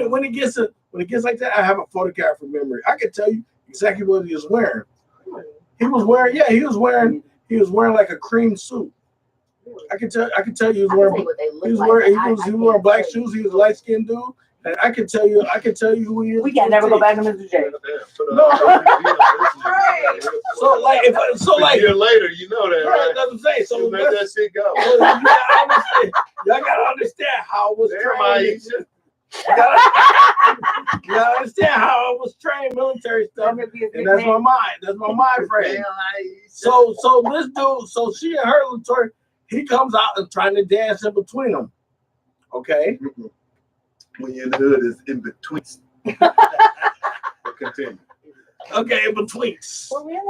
when it gets like that, I have a photographic memory. I can tell you exactly what he was wearing. He was wearing like a cream suit. I can tell you he was wearing black shoes. He was a light-skinned dude, And I can tell you who he is. We can't never go back to Mr. J. No. So like if a year later, you know that, right? That's what I'm saying. So let that shit go. Y'all gotta understand how I was trained. You gotta understand how I was trained military stuff, and that's my mind. That's my mind frame. So this dude, so she and her Latoya, he comes out and trying to dance in between them. Okay. When you're in the hood, it's in between. Continue. Okay, in between.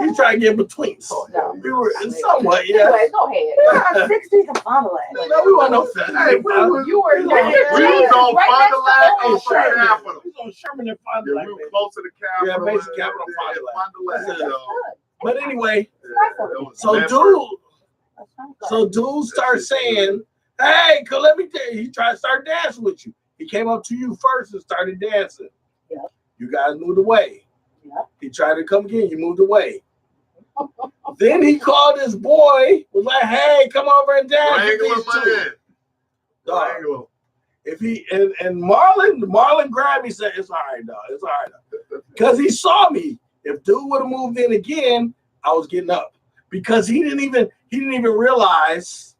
He tried to get in between. No. We were somewhat, yeah. Anyway, go ahead. We're on 60s and Fond-du-Lac. No, we weren't no fan. Hey, You were we was on Fond-du-Lac and Capitol. We was on Sherman and Yeah, Fond-du-Lac. we were close to the Capitol. Yeah, basic Capitol Fond-du-Lac. But anyway, So so dude starts saying, "Hey, let me tell you." He tried to start dancing with you. He came up to you first and started dancing. Yeah. You guys moved away. Yeah. He tried to come again. You moved away. Then he called his boy. Was like, "Hey, come over and dance with these two." Dog. If he and Marlon grabbed me, said, "It's all right, dog. It's all right," because he saw me. If dude would have moved in again, I was getting up because he didn't even realize,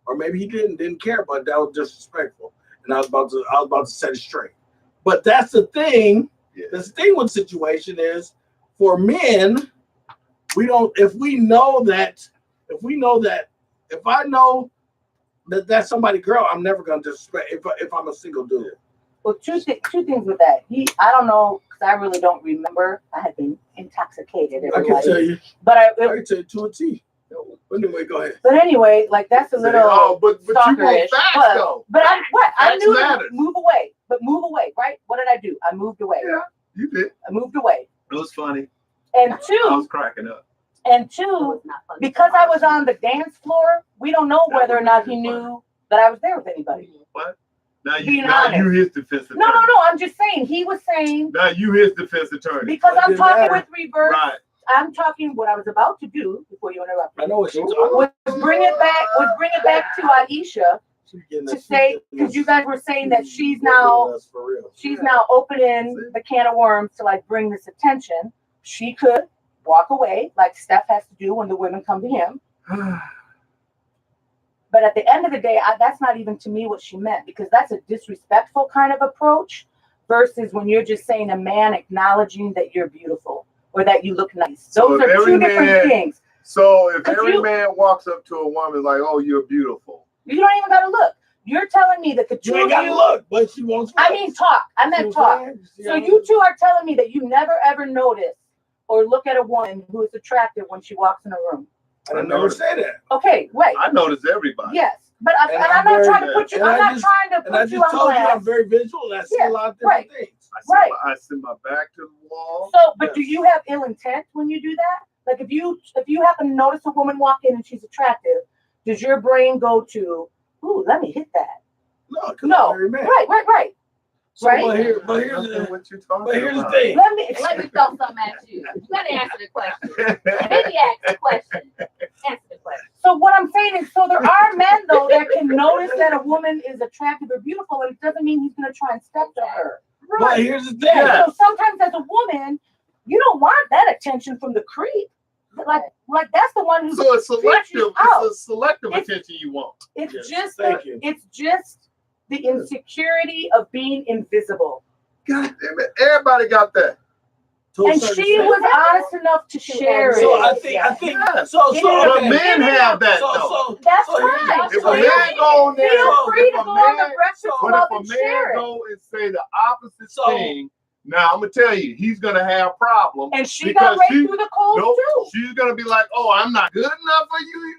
or maybe he didn't care, but that was disrespectful, and I was about to set it straight. But that's the thing. Yeah. The thing with the situation is, for men, we don't. If I know that that's somebody's girl, I'm never gonna disrespect if I'm a single dude. Well, two things with that. I don't know, because I really don't remember. I had been intoxicated. I can tell you. But I can tell you to a T. Anyway, go ahead. But anyway, like that's a little. Oh, but you want facts though. But I knew matters. to move away. But move away, right? What did I do? I moved away. Yeah, you did. I moved away. It was funny. And I two, was cracking up. because I was on the dance floor, we don't know whether or not he knew that I was there with anybody. What? Now Being you honest. his defense attorney. No. I'm just saying. He was saying. Now you his defense attorney. Because I'm talking with reverse. Right. I'm talking what I was about to do before you interrupt me. I know what she's talking Was bring it back to Aisha to say, because you guys were saying that she's now opening the can of worms to like bring this attention. She could walk away like Steph has to do when the women come to him. But at the end of the day, that's not even to me what she meant, because that's a disrespectful kind of approach versus when you're just saying a man acknowledging that you're beautiful or that you look nice. Those are two different things. So if every man walks up to a woman like, "Oh, you're beautiful," you don't even gotta look. You're telling me that the two You ain't gotta look, but she wants. I mean, talk. I meant talk. So you two are telling me that you never ever notice or look at a woman who is attractive when she walks in a room. I never say that. Okay, wait. I notice everybody. Yes, but I'm not trying to put you. I'm not trying to put you on blast. I'm very visual. I see a lot of different things. I send my back to the wall. So, but do you have ill intent when you do that? Like if you happen to notice a woman walk in and she's attractive, does your brain go to, "Ooh, let me hit that"? No. Right. So, right. But here's the thing. Let me throw something at you. You gotta answer the question. Maybe ask the question. Answer the question. So what I'm saying is, so there are men though that can notice that a woman is attractive or beautiful, and it doesn't mean he's gonna try and step to her. Right. But here's the thing. So sometimes as a woman, you don't want that attention from the creep. Like that's the one who's so it's selective. It's a selective attention you want. It's just the insecurity of being invisible. God damn it! Everybody got that. And she was honest enough to share it. So I think. So men have that though. That's right. If a man go on there, feel free to go on the Breakfast Club and share it. But if a man go and say the opposite thing, now I'm gonna tell you, he's gonna have problems. And she got right through the cold too. She's gonna be like, "Oh, I'm not good enough for you."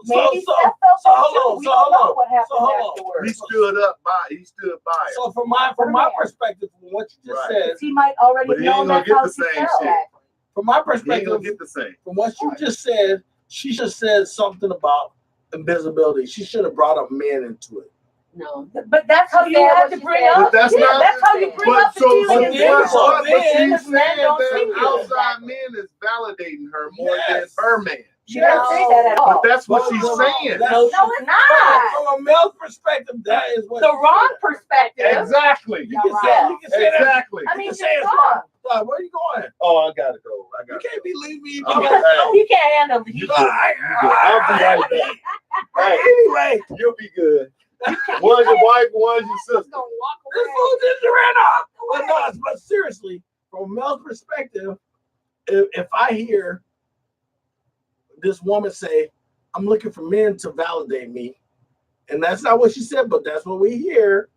Maybe Steph felt so too. We don't know what happened afterwards. He stood by it. So from my perspective, from what you just said, he might already know that's how she felt. From my perspective, get the same. From what you just said, she just said something about invisibility. She should have brought up men into it. No, but that's how you have to bring up. That's how you bring up the feeling. But she's saying that outside men is validating her more than her man. She didn't say that at all. But that's what she's saying. No, it's not. From a male's perspective, that is what The wrong perspective. Exactly. You can say that. Exactly. I mean, You it's can say it's wrong. wrong. Where are you going? Oh, I gotta go. You can't be leaving me. You can't handle You it. good. I'll be right back. Hey, Anyway, you'll be good. One's your wife, one's your sister. Gonna walk this away. fool just ran off. But no, but seriously, from a male's perspective, if I hear this woman say, I'm looking for men to validate me, and that's not what she said, but that's what we hear.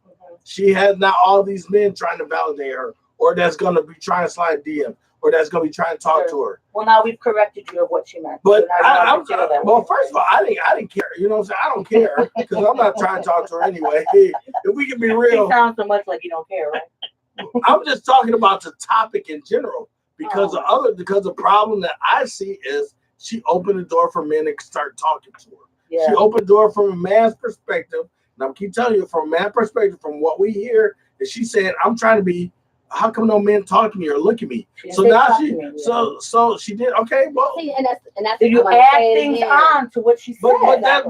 She has not all these men trying to validate her, or that's going to be trying to slide DM, or that's going to be trying to talk to her. Well, now we've corrected you of what she meant. But So now you don't feel that well, way. first of all, I didn't care. You know what I'm saying? I don't care because I'm not trying to talk to her anyway. If we can be It real, sounds so much like you don't care, right? I'm just talking about the topic in general because the problem that I see is she opened the door for men to start talking to her. Yeah. She opened the door from a man's perspective, and I keep telling you from a man's perspective, from what we hear, is she said, "I'm trying to be. How come no men talk to me or look at me?" So now so she did. Okay, well, See, and that's Did you I'm gonna add say it things again. on to what she said?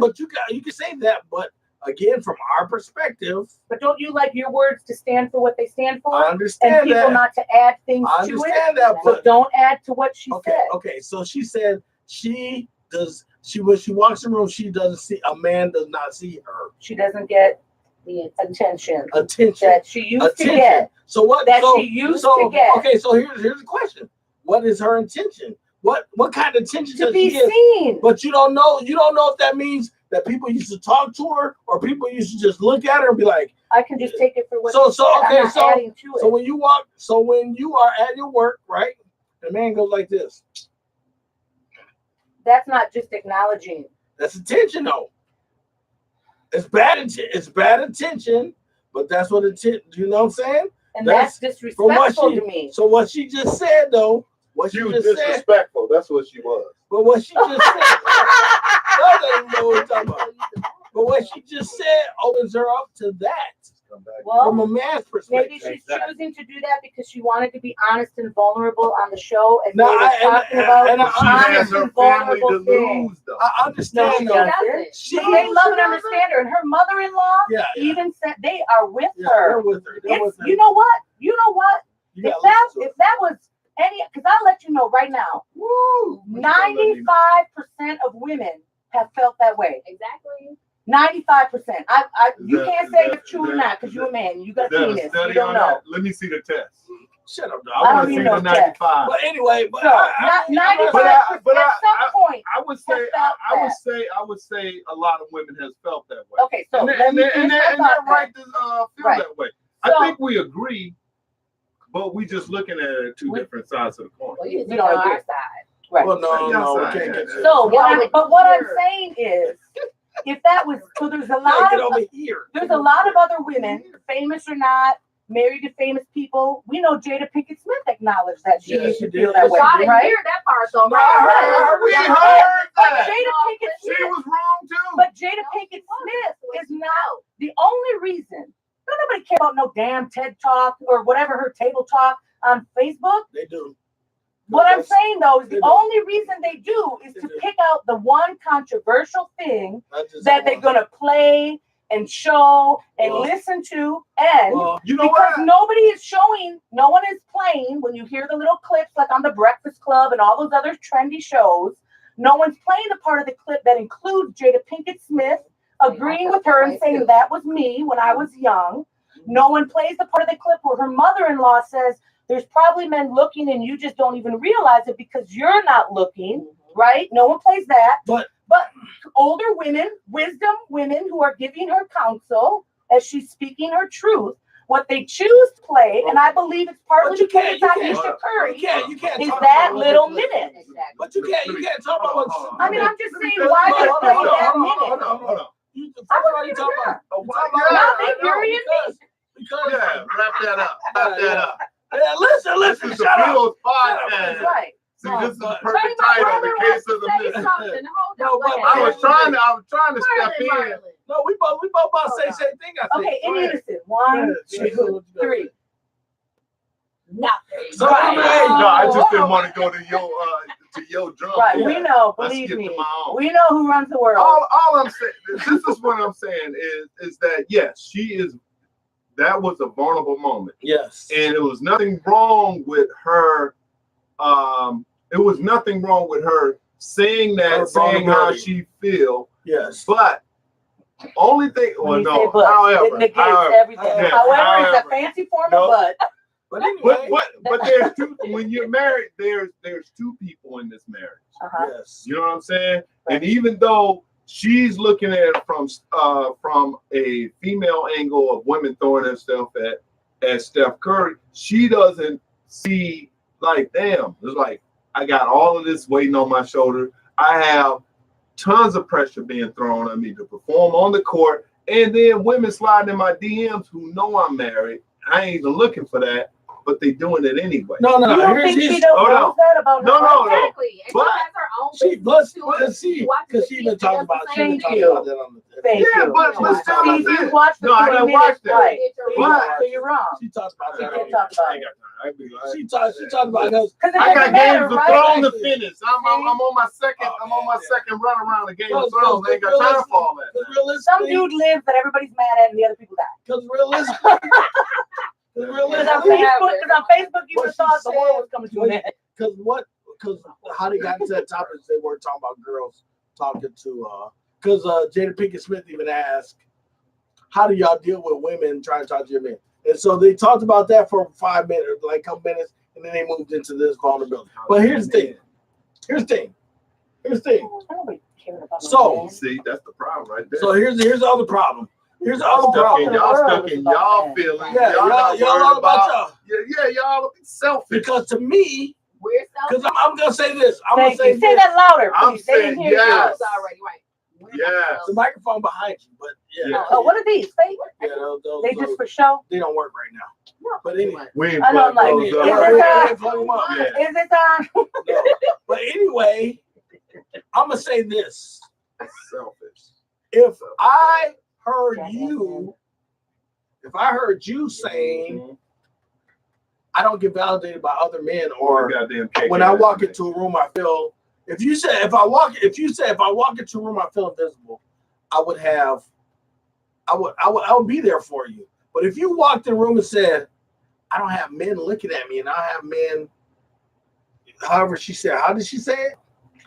but you can say that, but again, from our perspective, But don't you like your words to stand for what they stand for? I understand and people that. not to add things I to understand it? that, So but don't add to what she okay, said. okay. So she said she does. When she walks in the room, she doesn't see a man does not see her. She doesn't get the attention Attention. that she used to get. So what? That so, she used so, to get. Okay, so here's the question: what is her intention? What kind of attention To does be she get? seen. But you don't know. You don't know if that means that people used to talk to her or people used to just look at her and be like, I can just take it for what So- she so, said. okay, I'm not so- adding to it. So when you are at your work, right? The man goes like this. That's not just acknowledging. That's attention, though. It's bad. It's bad attention, but that's what attention. You know what I'm saying? And that's From disrespectful what to me. So what she just said, though, She was disrespectful. That's what she was. but what she just said, I don't even know what we're talking about. But what she just said opens her up to that Well, from a man's perspective. maybe she's choosing to do that because she wanted to be honest and vulnerable on the show, as No, they were talking about She has honest her and family to vulnerable things. lose, though. I No, understand she though. doesn't. She But they love and understand her, and her mother-in-law Yeah, even said they are with yeah, her. they're with her. They're with It's, her. you know what? You know what? You If gotta listen to that was any, because I'll let you know right now, Woo! 95% of women have felt that way. Exactly. 95%. You that- can't is say that- it's true is or that- not because you're a man. You got Is that a penis. study You don't on know. that? Let me see the test. Shut up, I dog. don't want to need see no the test. 95. But anyway, but So, not 95% but at some point. I would say, I would say a lot of women has felt that way. Okay, so And let me they're finish my they're thought right then. to feel Right. that way. So- I think we agree, but we just looking at it two different sides of the coin. Well, you We just don't on agree. our side. Right. well, no, Y'all we side, can't get yeah. to So Yeah, what I'm sure. saying is, if that was, so there's a Get lot of over here. there's a lot of other women, famous or not, married to famous people. We know Jada Pinkett Smith acknowledged that she Yeah, used she to did. feel that But way, Y'all didn't right? hear that part though, No, right? we Yeah. heard But that. Jada Pinkett She Smith, was wrong too. but Jada Pinkett Smith is not the only reason. Don't nobody care about no damn TED Talk or whatever her table talk on Facebook. They do. What I'm saying though is They the do. only reason they do is They to do. pick out the one controversial thing I just that they're gonna play and show and Well- listen to, and Well, You know because what? nobody is showing, no one is playing. When you hear the little clips like on the Breakfast Club and all those other trendy shows, no one's playing the part of the clip that includes Jada Pinkett Smith agreeing with her and saying that was me when I was young. No one plays the part of the clip where her mother-in-law says there's probably men looking and you just don't even realize it because you're not looking, right? No one plays that. But Older women, wisdom women who are giving her counsel as she's speaking her truth, what they choose to play, and I believe it's partly But you because can't- it's on you can't- Isha Curry, you can't is talk that about little what- minute. Exactly. But you can't talk about what. I mean, I'm just saying, Hold why on, they're hold playing on, that hold minute? on. First I of all, wasn't you even talk about. done. Oh, talk yeah, about- Now I they know. burying me. Because Yeah, wrap that up. Wrap that up. yeah, listen, This is the shut up. Bills That's podcast. right. See, this is the But- perfect Wait, my title, brother the case wants of the to say miss. something. Hold No, on. but Go I ahead. was trying to step in. Marlon. No, we both about to say the same thing. I think. Okay, in Go ahead. unison. 1, Go ahead. 2, 3. Nothing. So Right. anyway, No, I just didn't want to go to your to your drum. Right, beat. we know, I believe skip me. to my own. We know who runs the world. All I'm saying, this is what I'm saying is that yes, that was a vulnerable moment. Yes. And it was nothing wrong with her. It was nothing wrong with her saying that, saying how she feel. Yes. But only thing, well, no, it negates everything. However, it's a fancy form of but. But anyway, but there's two. When you're married, there's two people in this marriage. Yes. You know what I'm saying? Right. And even though she's looking at it from a female angle of women throwing herself at Steph Curry, she doesn't see like, damn, it's like I got all of this weighing on my shoulder. I have tons of pressure being thrown on me to perform on the court, and then women sliding in my DMs who know I'm married. I ain't even looking for that, but they doing it anyway. No. You don't think she knows that about her? No. Exactly. And but she has her own she because she even talked about that on the Thank you. But still, you watched the I didn't watch that. Right. But so you're wrong. She talked about that. She did talk about it. She talked about it. I got Games of Thrones to finish. I'm on my second run around the Game of Thrones. I ain't got time for all that. Some dude lives that everybody's mad at and the other people die. Because realistically, Because on Facebook, you would have thought the world was coming to an end. Because how they got into that topic is they weren't talking about girls talking to, because Jada Pinkett Smith even asked, how do y'all deal with women trying to talk to your men? And so they talked about that for 5 minutes, like a couple minutes, and then they moved into this vulnerability. But here's the thing. So, see, that's the problem right there. So here's the other problem. Here's the other problem. Y'all stuck in y'all feelings. Yeah, y'all all about y'all. Yeah, y'all selfish. Because to me, we're selfish. because I'm gonna say this. Say that louder, please. I'm saying yes. Already right. Yeah. The microphone behind you, but yeah. Oh, what are these? Fake? Yeah, they just for show. They don't work right now. No. But anyway, we ain't I know, like, those is it on? No. But anyway, I'm gonna say this. Selfish. If I heard you saying I don't get validated by other men, or when I walk into a room I feel, if you say if I walk into a room I feel invisible, I would be there for you. But if you walked in a room and said, I don't have men looking at me and I have men, however she said, how did she say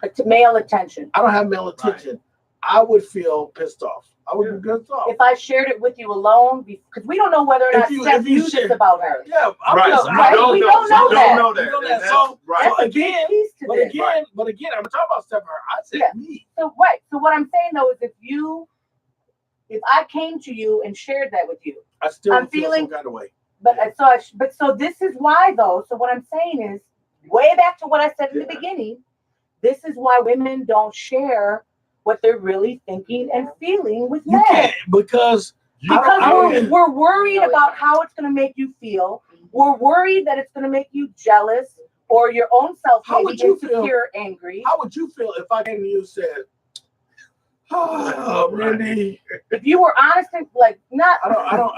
it? Male attention. I don't have male attention. Right. I would feel pissed off. I would be pissed off. If I shared it with you alone, because we don't know whether or not Steph knew this about her. Yeah, right. We don't know that. So right. But again, I'm talking about Steph. I said me. So what I'm saying though is if I came to you and shared that with you, I'm feeling some kind of way. So this is why though. So what I'm saying is, way back to what I said in the beginning, this is why women don't share what they're really thinking and feeling with men. Because we're worried about how it's going to make you feel. We're worried that it's going to make you jealous or your own self maybe insecure, angry. How would you feel if I came to you and said, "Oh, Randy"? If you were honest and like not, I don't.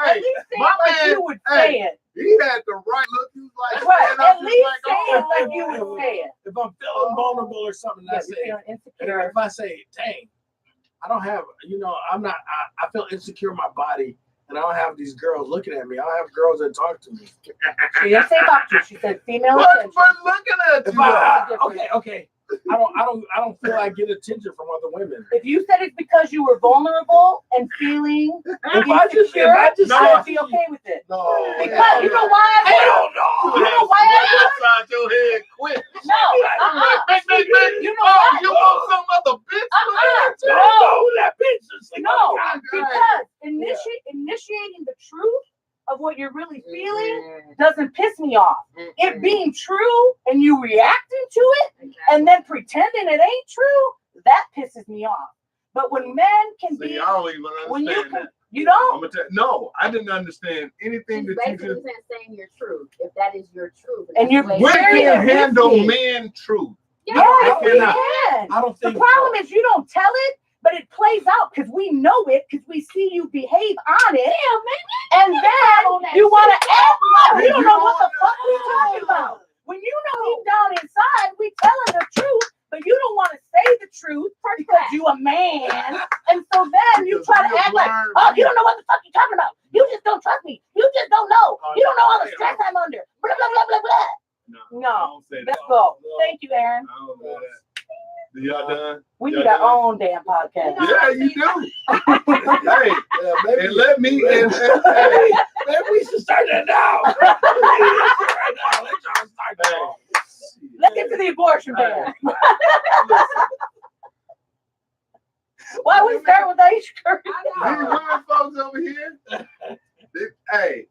Hey, my man, you would say it. He had the right look. He was like, at least say it like you would say it. If I'm feeling vulnerable or something, I say it. If I say, dang, I don't have, I feel insecure in my body, and I don't have these girls looking at me. I don't have girls that talk to me. She didn't say about you. She said female attention. But looking at you. Okay. I don't feel I get attention from other women. If you said it's because you were vulnerable and feeling insecure, I would be okay with it. No. Because you know why? Hell no. You know why I would? Inside your head quick. No. You know why? You want some other bitch? No. That bitch. No. Because initiating the truth of what you're really feeling doesn't piss me off. It being true and you reacting to it and then pretending it ain't true, that pisses me off. But when men can I don't even understand that. You don't? No, I didn't understand anything that you did. Saying your truth, if that is your truth. And you're women can handle men truth. Yeah, we can. I don't think the problem is you don't tell it but it plays out because we know it, because we see you behave on it. And then you want to act like you don't know what the fuck we're talking about. When you know deep down inside, we telling the truth, but you don't want to say the truth because you a man. And so then you try to act like, oh, you don't know what the fuck you're talking about. You just don't trust me. You just don't know. You don't know all the stress I'm under. Blah, blah, blah, blah, blah. No. Let's go. Thank you, Aaron. I don't know that. Y'all done? We need our own damn podcast. Yeah, you do. Hey, and let me and hey, maybe we should start that now. Right now. Let's start that. Let's get to the abortion ban. Why we start with Aisha Curry? These women folks over here. Hey,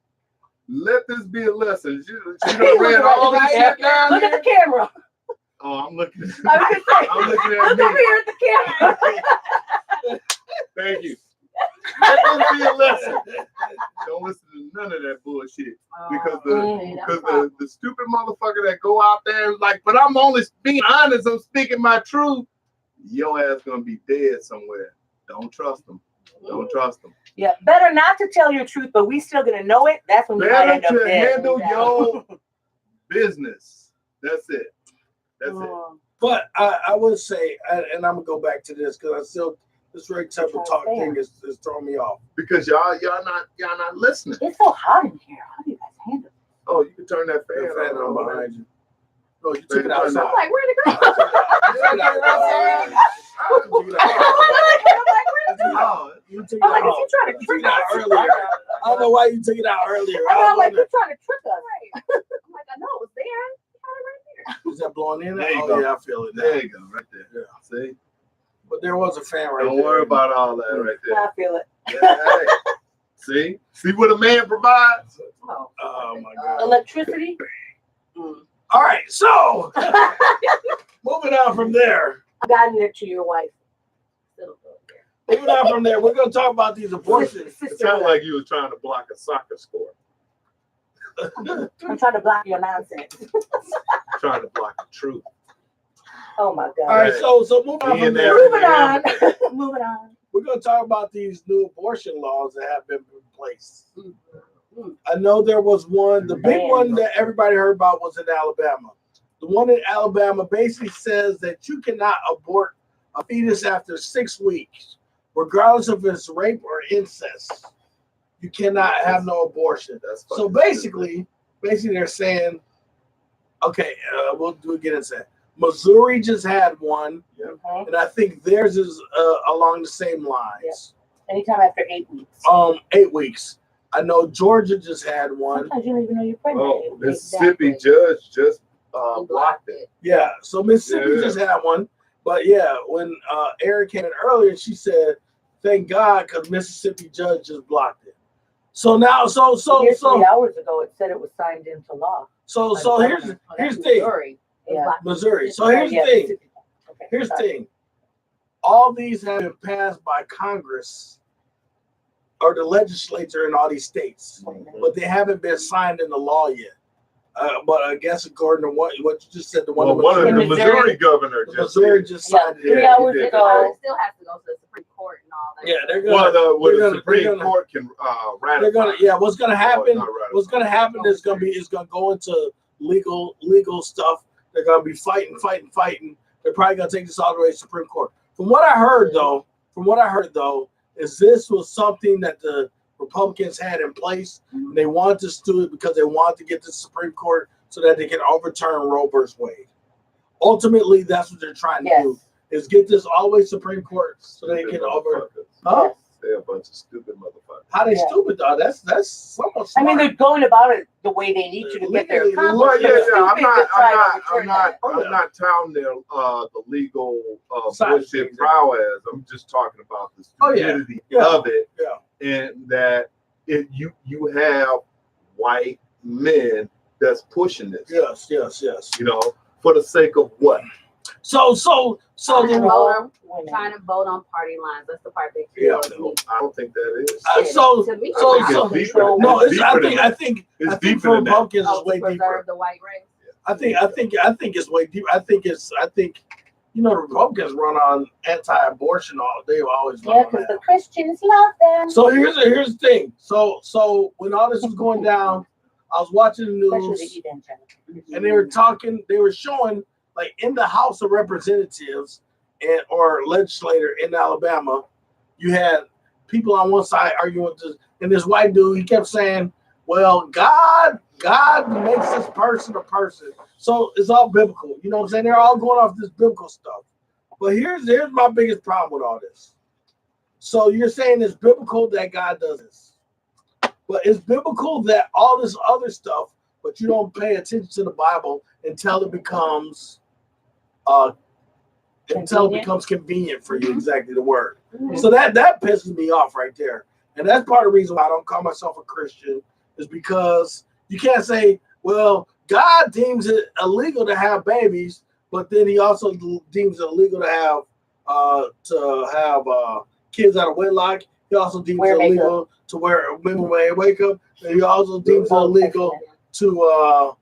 let this be a lesson. You done read all that shit down Look here? at the camera. Oh, I'm looking. I'm looking at look me. over here at the camera. Thank you. Let this be a lesson. Don't listen to none of that bullshit. Because the stupid motherfucker that go out there and like, but I'm only being honest, I'm speaking my truth. Your ass gonna be dead somewhere. Don't trust them. Don't trust them. Yeah, better not to tell your truth, but we still gonna know it. That's when you might Better end up to dead. handle your business. That's it. That's it. But I would say, and I'm gonna go back to this because I still this very type of talk thing is throwing me off. Because y'all not listening. It's so hot in here. How do you guys handle it? Oh, you can turn that fan on on behind you. No, you took it I'm outside. like, where'd it go? You took it outside. You took it I'm like, out. is he trying to You took trick it out us? earlier. I don't know why you took it out earlier. I'm like, you're trying to trick us. I'm like, I know it was there. Is that blowing in? There you Oh go. yeah, I feel it. There you go, right there. Yeah. See? But there was a fan right Don't there. worry about all that right there. I feel it. Yeah, hey. See what a man provides? Oh my God. Electricity. All right, so moving on from there. I got it to your wife. Moving on from there, we're gonna talk about these abortions. It sounded like you were trying to block a soccer score. I'm trying to block your nonsense. Trying to block the truth. Oh my God. All right, so moving on from there. Moving on. Moving on. We're gonna talk about these new abortion laws that have been in place. I know there was one, the big one that everybody heard about was in Alabama. The one in Alabama basically says that you cannot abort a fetus after 6 weeks, regardless if it's rape or incest. You cannot have no abortion. So basically they're saying, okay, we'll get into that. Missouri just had one, and I think theirs is along the same lines. Yeah. Anytime after 8 weeks. 8 weeks. I know Georgia just had one. Sometimes you don't even know you're pregnant. Oh, Mississippi judge just blocked it. Yeah, so Mississippi just had one. But yeah, when Erin came in earlier, she said, thank God, because Mississippi judge just blocked it. So now, 3 hours ago, it said it was signed into law. So here's the thing. Missouri. So here's the thing. Here's the thing. All these have been passed by Congress or the legislature in all these states, but they haven't been signed into law yet. But I guess according to what you just said, one of the Missouri governor just signed it. 3 hours ago. It still has to go to the Supreme Court and all that. Yeah, they're gonna. The Supreme Court can ratify. What's gonna happen? What's gonna happen is gonna go into legal stuff. They're gonna be fighting. They're probably gonna take this all the way to the Supreme Court. From what I heard though, is this was something that the Republicans had in place. And they wanted to do it because they wanted to get to the Supreme Court so that they can overturn Roe versus Wade. Ultimately, that's what they're trying to do, is get this all the way to Supreme Court so they can overturn. They're a bunch of stupid motherfuckers. How they stupid though? That's somewhat smart. I mean, they're going about it the way they need you to get their accomplishments. I'm not touting the legal bullshit prowess. I'm just talking about the stupidity of it, and that you have white men that's pushing this. Yes. You know, for the sake of what? So trying to vote on party lines. That's the part that kills me. I don't think that is. I think for Republicans it's way deeper. The white race. I think it's way deep. I think You know, the Republicans run on anti-abortion all day. Always run Yeah, on because that. the Christians love them. So here's the thing. So when all this was going down, I was watching the Especially news, the evangelicals. and they were showing like in the House of Representatives or legislator in Alabama, you had people on one side arguing with this, and this white dude, he kept saying, well, God makes this person a person. So it's all biblical. You know what I'm saying? They're all going off this biblical stuff. But here's my biggest problem with all this. So you're saying it's biblical that God does this. But it's biblical that all this other stuff, but you don't pay attention to the Bible until it becomes convenient for you, exactly the word. Mm-hmm. So that pisses me off right there. And that's part of the reason why I don't call myself a Christian, is because you can't say, well, God deems it illegal to have babies, but then he also deems it illegal to have kids out of wedlock. He also deems it illegal to wear women wear makeup. And he also deems it illegal to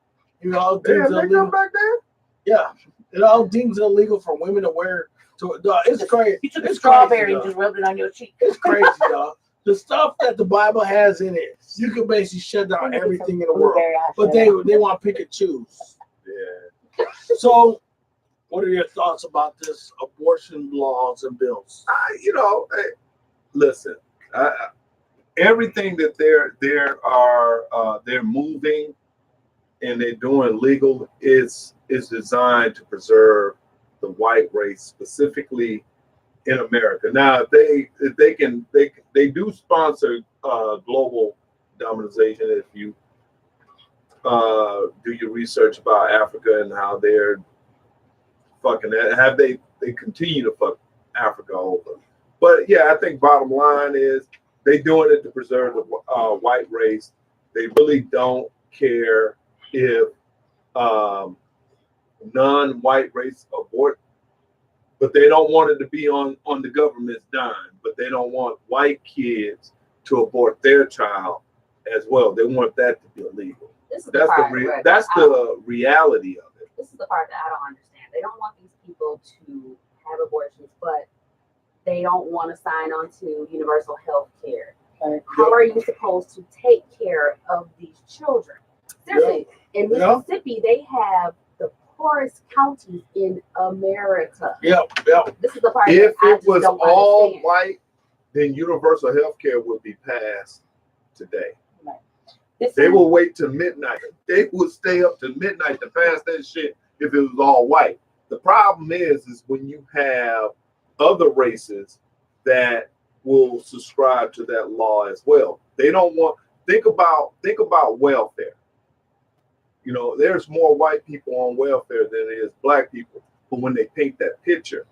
yeah. It all deems it illegal for women to wear. It's crazy. You took a strawberry and just rubbed it on your cheek. It's crazy, dog. The stuff that the Bible has in it, you can basically shut down everything in the world. But they want to pick and choose. Yeah. So, what are your thoughts about this abortion laws and bills? Listen. Everything that they're moving and they're doing legal is designed to preserve the white race, specifically in America. Now, they do sponsor global domination. If you do your research about Africa and how they're fucking that, they continue to fuck Africa over. But yeah, I think bottom line is they doing it to preserve the white race. They really don't care if non-white race abort, but they don't want it to be on the government's dime. But they don't want white kids to abort their child as well. They want that to be illegal. That's the reality of it. This is the part that I don't understand. They don't want these people to have abortions, but they don't want to sign on to universal health care. How are you supposed to take care of these children? Seriously, in Mississippi, they have the poorest counties in America. Yep. This is the part if that I it was don't all understand. white, then universal health care would be passed today. Right. They will wait till midnight. They would stay up to midnight to pass that shit if it was all white. The problem is when you have other races that will subscribe to that law as well. They don't want think about welfare. You know, there's more white people on welfare than there is black people. But when they paint that picture,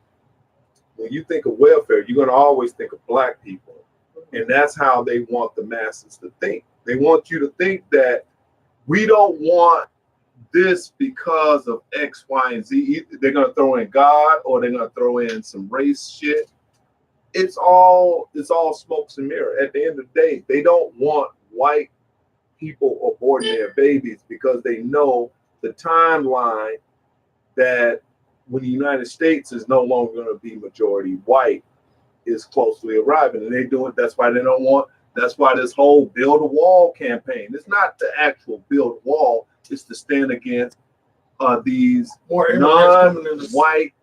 when you think of welfare, you're going to always think of black people. And that's how they want the masses to think. They want you to think that we don't want this because of X, Y, and Z. They're going to throw in God, or they're going to throw in some race shit. It's all smokes and mirror. At the end of the day, they don't want white people aborting their babies because they know the timeline that when the United States is no longer going to be majority white is closely arriving, and they do it. That's why they don't want. That's why this whole build a wall campaign. It's not the actual build a wall. It's to stand against these more non-white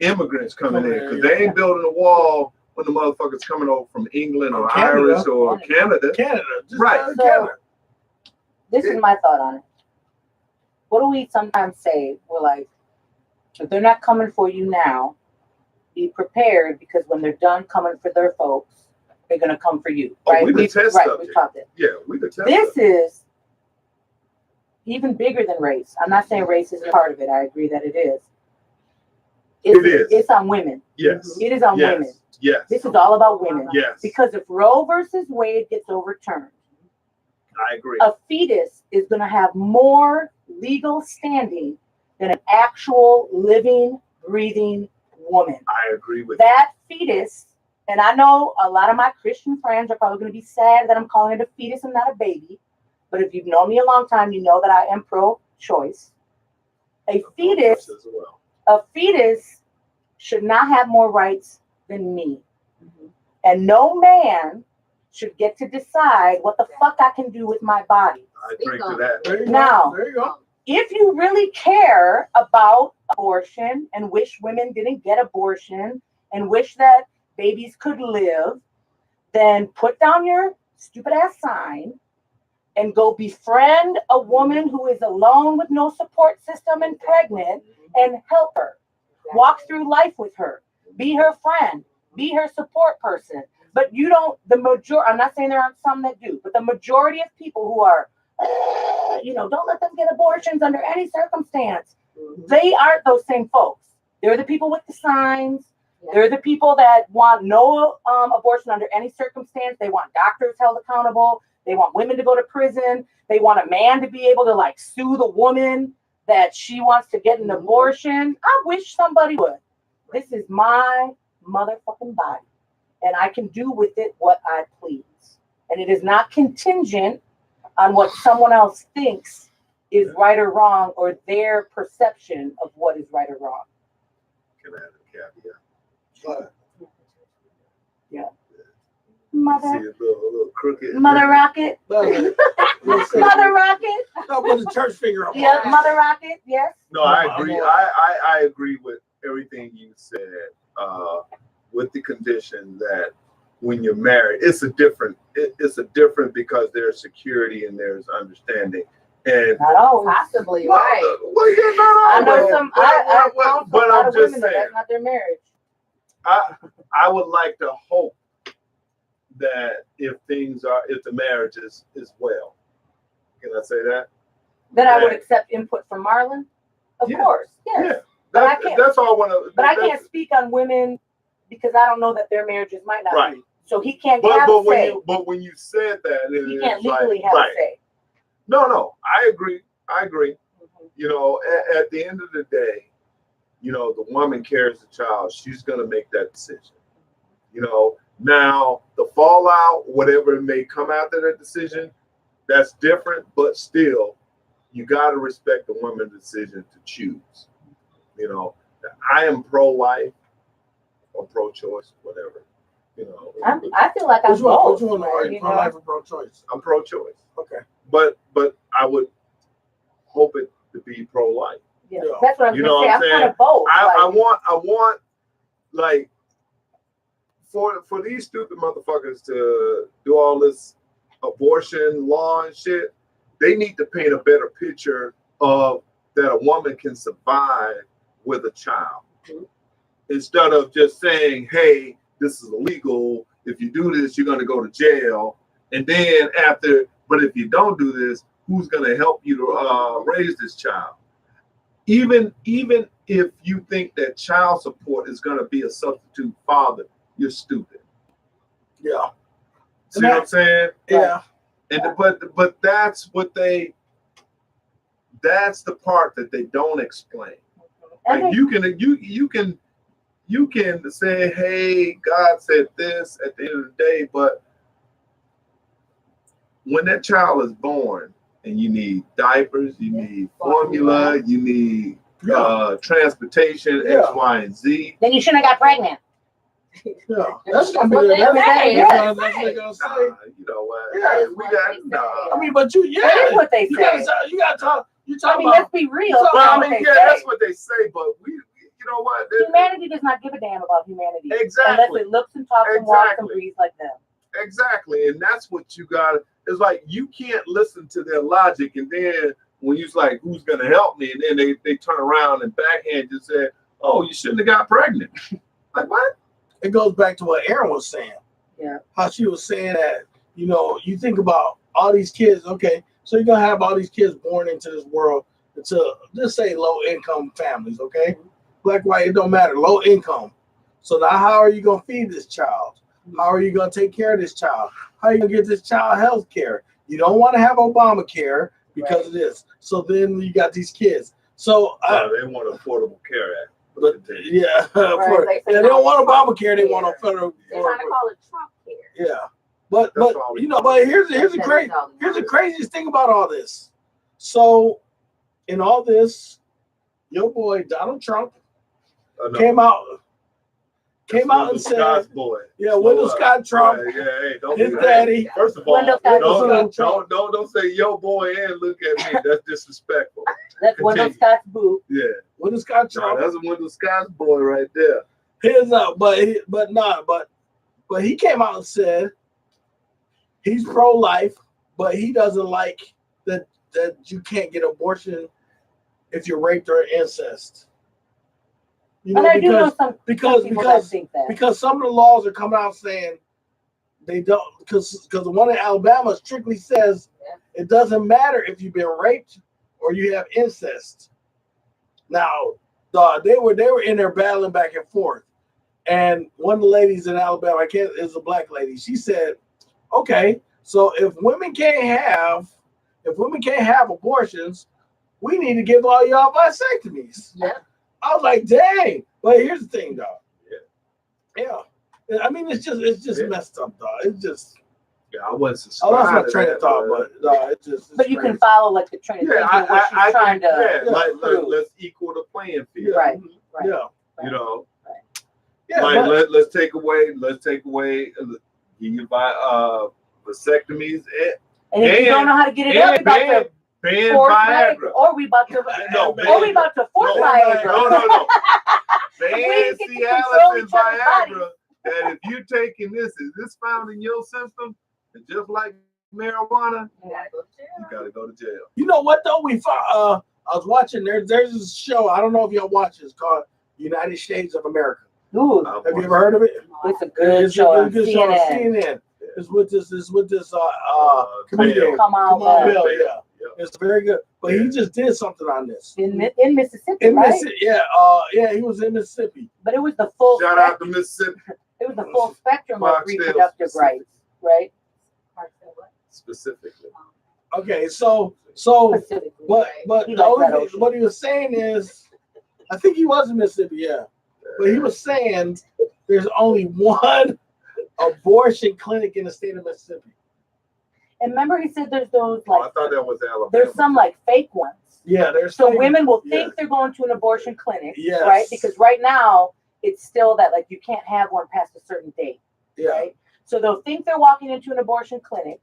immigrants coming in, because they ain't building a wall when the motherfuckers coming over from England or Canada, Irish or Canada. Right? So, Canada. This is my thought on it. What do we sometimes say? We're like, if they're not coming for you now, be prepared, because when they're done coming for their folks, they're gonna come for you. Right? We could test right, we talked it. Yeah, we could test. This is even bigger than race. I'm not saying race isn't part of it. I agree that it is. It is. It's on women. Yes. It is on women. Yes. This is all about women. Yes. Because if Roe versus Wade gets overturned, I agree. a fetus is going to have more legal standing than an actual living, breathing woman. I agree with that fetus. And I know a lot of my Christian friends are probably going to be sad that I'm calling it a fetus and not a baby. But if you've known me a long time, you know that I am pro-choice. A fetus should not have more rights than me. And no man should get to decide what the fuck I can do with my body. I agree to that. There you go. Now, there you go. If you really care about abortion and wish women didn't get abortion and wish that babies could live, then put down your stupid ass sign and go befriend a woman who is alone with no support system and pregnant and help her. Walk through life with her. Be her friend. Be her support person. But you don't, I'm not saying there aren't some that do, but the majority of people who are, don't let them get abortions under any circumstance. They aren't those same folks. They're the people with the signs. They're the people that want no abortion under any circumstance. They want doctors held accountable. They want women to go to prison. They want a man to be able to sue the woman that she wants to get an abortion. I wish somebody would. This is my motherfucking body. And I can do with it what I please. And it is not contingent on what someone else thinks is right or wrong or their perception of what is right or wrong. Can I have a caveat? But Yeah. See Mother a little crooked. Rocket. Mother Mother Rocket. No, put the church finger up. Yeah, Mother Rocket, yes. No, I agree. I agree with everything you said. With the condition that when you're married, it's a different because there's security and there's understanding. And Not always. Possibly, well, right. well, yeah, I know no, some. but, I counsel but a lot I'm of just women that saying, that's not their marriage. I would like to hope that if the marriage is well, can I say that? Then I would accept input from Marlon. Of Yeah. course, yes. Yeah, But I can't- that's all I want to. But I can't speak on women because I don't know that their marriages might not Right. be. So he can't have a say. When you said that, He can't it's legally like, have right. a say. No, I agree. Mhm. At the end of the day, the woman carries the child. She's going to make that decision. Now the fallout, whatever may come after that decision, that's different. But still, you got to respect the woman's decision to choose. I am pro-life or pro-choice, whatever. I feel like I'm Which one? both. Which one are you? you Pro know? life or pro choice? I'm pro-choice. Okay. But I would hope it to be pro-life. Yeah. Yeah. That's what I'm You gonna know say. what I'm I'm kind saying? of both. I want like for these stupid motherfuckers to do all this abortion law and shit. They need to paint a better picture of that a woman can survive with a child, instead of just saying, "Hey, this is illegal. If you do this, you're going to go to jail." And then but if you don't do this, who's going to help you to raise this child? Even if you think that child support is going to be a substitute father, you're stupid. Yeah. See what I'm saying? Yeah. And but that's the part that they don't explain. And Like you can say, "Hey, God said this" at the end of the day, but when that child is born and you need diapers, you need formula, you need transportation, Yeah. X, Y, and Z. then you shouldn't have got pregnant. Yeah. That's gonna be what the they say. that's what they're gonna say. You know what? Yeah, we got nah. I mean, but That is what they you say. gotta talk. You I talk mean, about let's be real. Well, Well, That's I what mean, they yeah, say. that's what they say, but you know what? Humanity does not give a damn about humanity. Exactly. Unless it looks and talks and walks and Exactly. breathes like them. Exactly, and that's what you got. It's like you can't listen to their logic, and then when you're like, "Who's going to help me?" and then they turn around and backhand just say, "Oh, you shouldn't have got pregnant." Like what? it goes back to what Erin was saying. Yeah. How she was saying that, you think about all these kids, okay, so you're gonna have all these kids born into this world into, let's say, low income families, okay? Black, white, it don't matter, low income. So now how are you gonna feed this child? How are you gonna take care of this child? How are you gonna get this child health care? You don't want to have Obamacare because of this. So then you got these kids. So They want Affordable Care Act. but yeah, Right, they don't want Obamacare, they want a federal. They're trying to call it Trump care. Yeah, but That's all we but want. here's the craziest thing about all this. So in all this, your boy Donald Trump No. came out came out and said, Scott's boy. yeah, Wendell Scott Trump, Right, yeah, hey, don't his do daddy. that. First of all, Wendell Scott don't say yo boy and look at me. That's disrespectful. That's Wendell Scott's boo. Yeah, Wendell Scott Trump. that's a Wendell Scott's boy right there. His but he came out and said he's pro-life, but he doesn't like that you can't get abortion if you're raped or incest. You know, and I do know some people that think that. Because some of the laws are coming out saying they don't, because the one in Alabama strictly says it doesn't matter if you've been raped or you have incest. Now, they were in there battling back and forth, and one of the ladies in Alabama, is a black lady. She said, "Okay, so if women can't have abortions, we need to give all y'all vasectomies." Yeah. I was like, "Dang!" But here's the thing, dog. Yeah. I mean, it's just messed up, dog. It's just. Yeah, I wasn't. I lost my train of thought, but it's just. But you can follow like the train of thinking of what she's trying to. Let's equal the playing field. Right. Yeah. You know. Right. Yeah. Like let's take away. Vasectomies. And if you don't know how to get it up, ban Viagra. Or we about to force Viagra. No. Ban Cialis and Viagra. That if you're taking this, is this found in your system? And just like marijuana, you gotta go to jail. You know what though? We found. I was watching. There's this show. I don't know if y'all watch it. It's called United States of America. Ooh, have you ever heard of it? It's a good show on CNN. Show on CNN. It's with this comedian. Come on, Bill. Yeah. It's very good. But he just did something on this. In Mississippi, right? Mississippi, he was in Mississippi. But it was the full Shout out to Mississippi. It was the full spectrum of reproductive rights, right? Specifically. Okay, so what he was saying is, I think he was in Mississippi, yeah. But he was saying there's only one abortion clinic in the state of Mississippi. And remember, he said there's those like. I thought that was Alabama. There's some like fake ones. Yeah, there's. So women will think they're going to an abortion clinic, yes. right? Because right now it's still that like you can't have one past a certain date, right? So they'll think they're walking into an abortion clinic.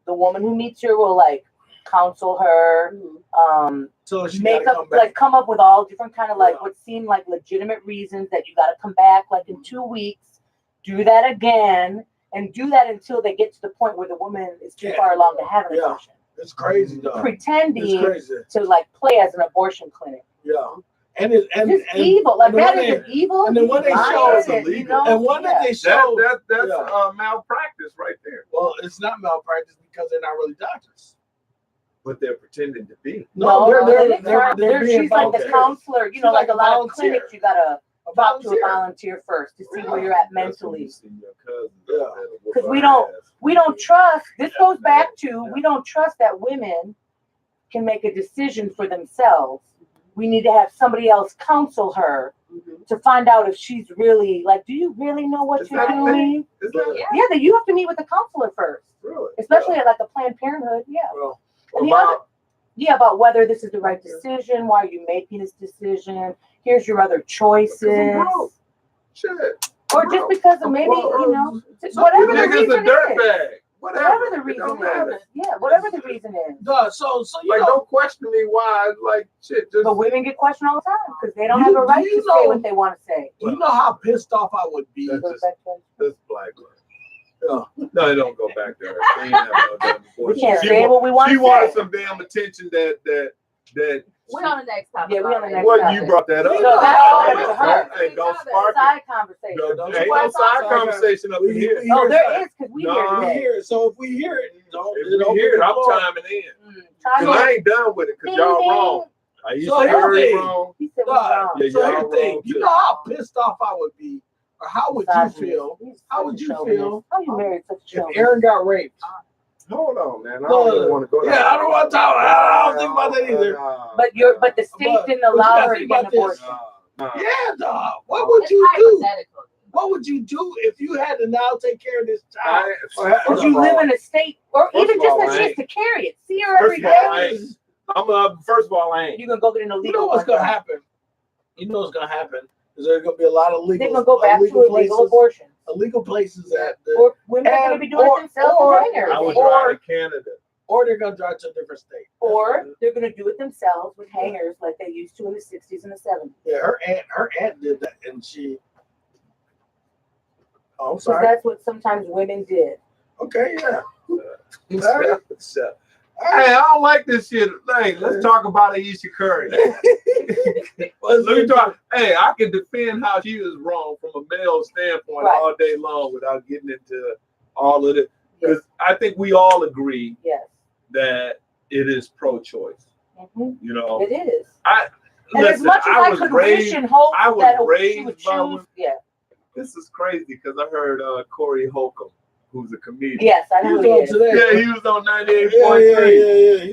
The woman who meets her will like counsel her, so she come up with all different kind of like what seem like legitimate reasons that you got to come back like in 2 weeks, do that again, and do that until they get to the point where the woman is too far along to have an abortion. It's crazy, though. Pretending to like play as an abortion clinic. Yeah. And it's evil. Like that is evil. And then when they show it's illegal. And one that they show that's malpractice right there. Well, it's not malpractice because they're not really doctors. But they're pretending to be. No, they're she's like the counselor. You know, like a lot of clinics, you gotta talk to a volunteer first to see where you're at mentally. Because we don't trust. This goes back to we don't trust that women can make a decision for themselves. We need to have somebody else counsel her to find out if she's really like, do you really know what you're doing? Yeah, that you have to meet with the counselor first. Really? Especially at like a Planned Parenthood. Yeah. Well, about whether this is the right decision, why are you making this decision? Here's your other choices. Shit. Or just because of maybe, whatever the reason is. Whatever the reason is. Yeah, whatever the reason is. So like, don't question me why, like, shit. But women get questioned all the time because they don't have a right to say what they want to say. You know how pissed off I would be. This black girl. No, they don't go back there. We can't say what we want to say. She wanted some damn attention that we're on the next topic. Yeah, we're on the next topic. topic. You brought that up. No, that's Hey, don't spark it. Side conversation. Ain't no side conversation up in here. No, there is because we hear it. So if we hear it, if we hear it, I'm chiming in. Because I ain't done with it because y'all wrong. I used to hear it wrong. He said wrong. So here's the thing. You know how pissed off I would be? Or how would you feel? How would you feel if Aaron got raped? Hold on, man. I don't even want to go there. Yeah, I don't want to talk. I don't think about that either. But the state didn't allow her to get an abortion. Yeah, dog. What would you do? What would you do if you had to now take care of this child? Would you live in a state, or even just that she has to carry it? See her every day. First of all, I ain't. You're gonna go get an illegal. You know what's gonna happen? You know what's gonna happen. Is there going to be a lot of They're legal? gonna go back to illegal abortion. Illegal places that. Or women are gonna be doing it themselves with hangers. I would drive to Canada. Or they're going to drive to a different state. Or they're gonna do it themselves with hangers like they used to in the 60s and the 70s. Yeah, her aunt did that, and she. Oh, I'm So sorry. that's what sometimes women did. Okay, yeah. Hey, I don't like this shit. Hey, let's talk about Aisha Curry. Let me talk. Hey, I can defend how she was wrong from a male standpoint all day long without getting into all of it. Because I think we all agree that it is pro-choice. You know, it is. And as much as I could wish and hope that she would choose, This is crazy because I heard Corey Holcomb, who's a comedian. Yes, I know he is. Yeah, he was on 98.3.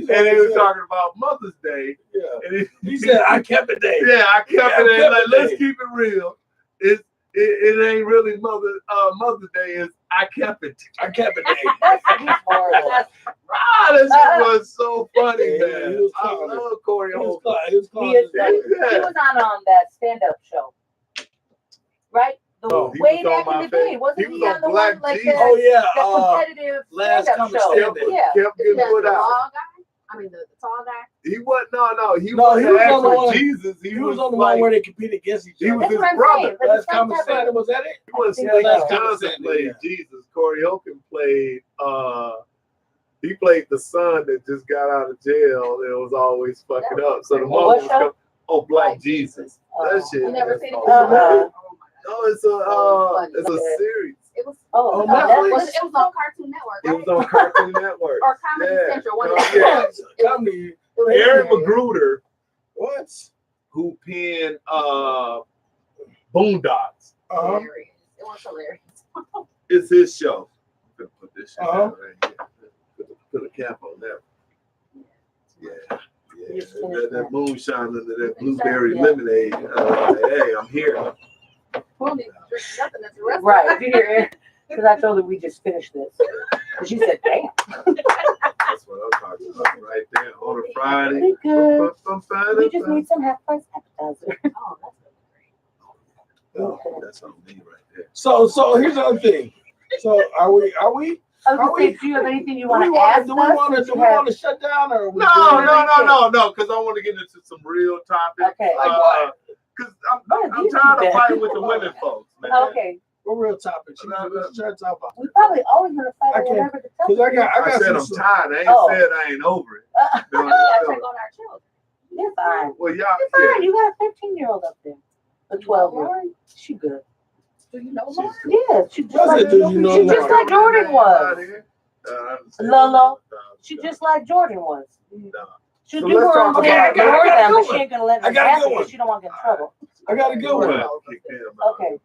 Yeah. And he was talking about Mother's Day. Yeah. And he said, I kept it day. Yeah, I kept it. Like, let's keep it real. It ain't really Mother's Day. It's I kept it. I kept it day. He's horrible. This was so funny, man. I love Corey Holcomb. He was on that stand-up show, right? Way back in the day, wasn't he on the one like that? Oh yeah, the competitive last stand-up show? Kept getting put out. I mean, the tall guy. He was He he was on the one. Jesus. He was on the one where they compete against each other. He was his brother. Last Common Standard, was that it? He was Last Common played Jesus. Corey Holcomb played. He played the son that just got out of jail and was always fucking up. So the mom was coming. Oh, Black Jesus. That shit. You never seen it? No, it's a series. It was. Oh, Netflix. It was on Cartoon Network. Right? It was on Cartoon Network. Or Comedy Central. One of Comedy. Aaron Magruder. What? Who penned Boondocks. Hilarious. It was hilarious. It's his show. I'm gonna put this shit down right here. Put a cap on that. Yeah. That moonshine under that blueberry lemonade. Hey, I'm here. We don't need to drink nothing that's the rest Right. You hear it? Because I told her we just finished this. And she said, damn. That's what I'm talking about right there on a Friday. We good. We just need some half-price appetizer. Oh, that's really great. Oh, that's on me right there. So here's the other thing. So are we? I was gonna say, do you have anything you want to ask? Do we want to shut down or? No, because I want to get into some real topics. Okay. Like what? Because I'm tired of fighting with the women folks, man. Okay. What real topics? Let's try to talk about. We probably always gonna fight over whatever the topic. Because I said I'm tired. I ain't said I ain't over it. We gotta check on our children. You're fine. Well, y'all. You're fine. You got a 15-year-old up there. A 12-year-old. She good. Do you know Lauren? Yeah, she just like Jordan was. Lolo. She just like Jordan was. She'll do her own thing for them, but she ain't gonna let them have it because she don't want to get in trouble. I got to go with it. Okay.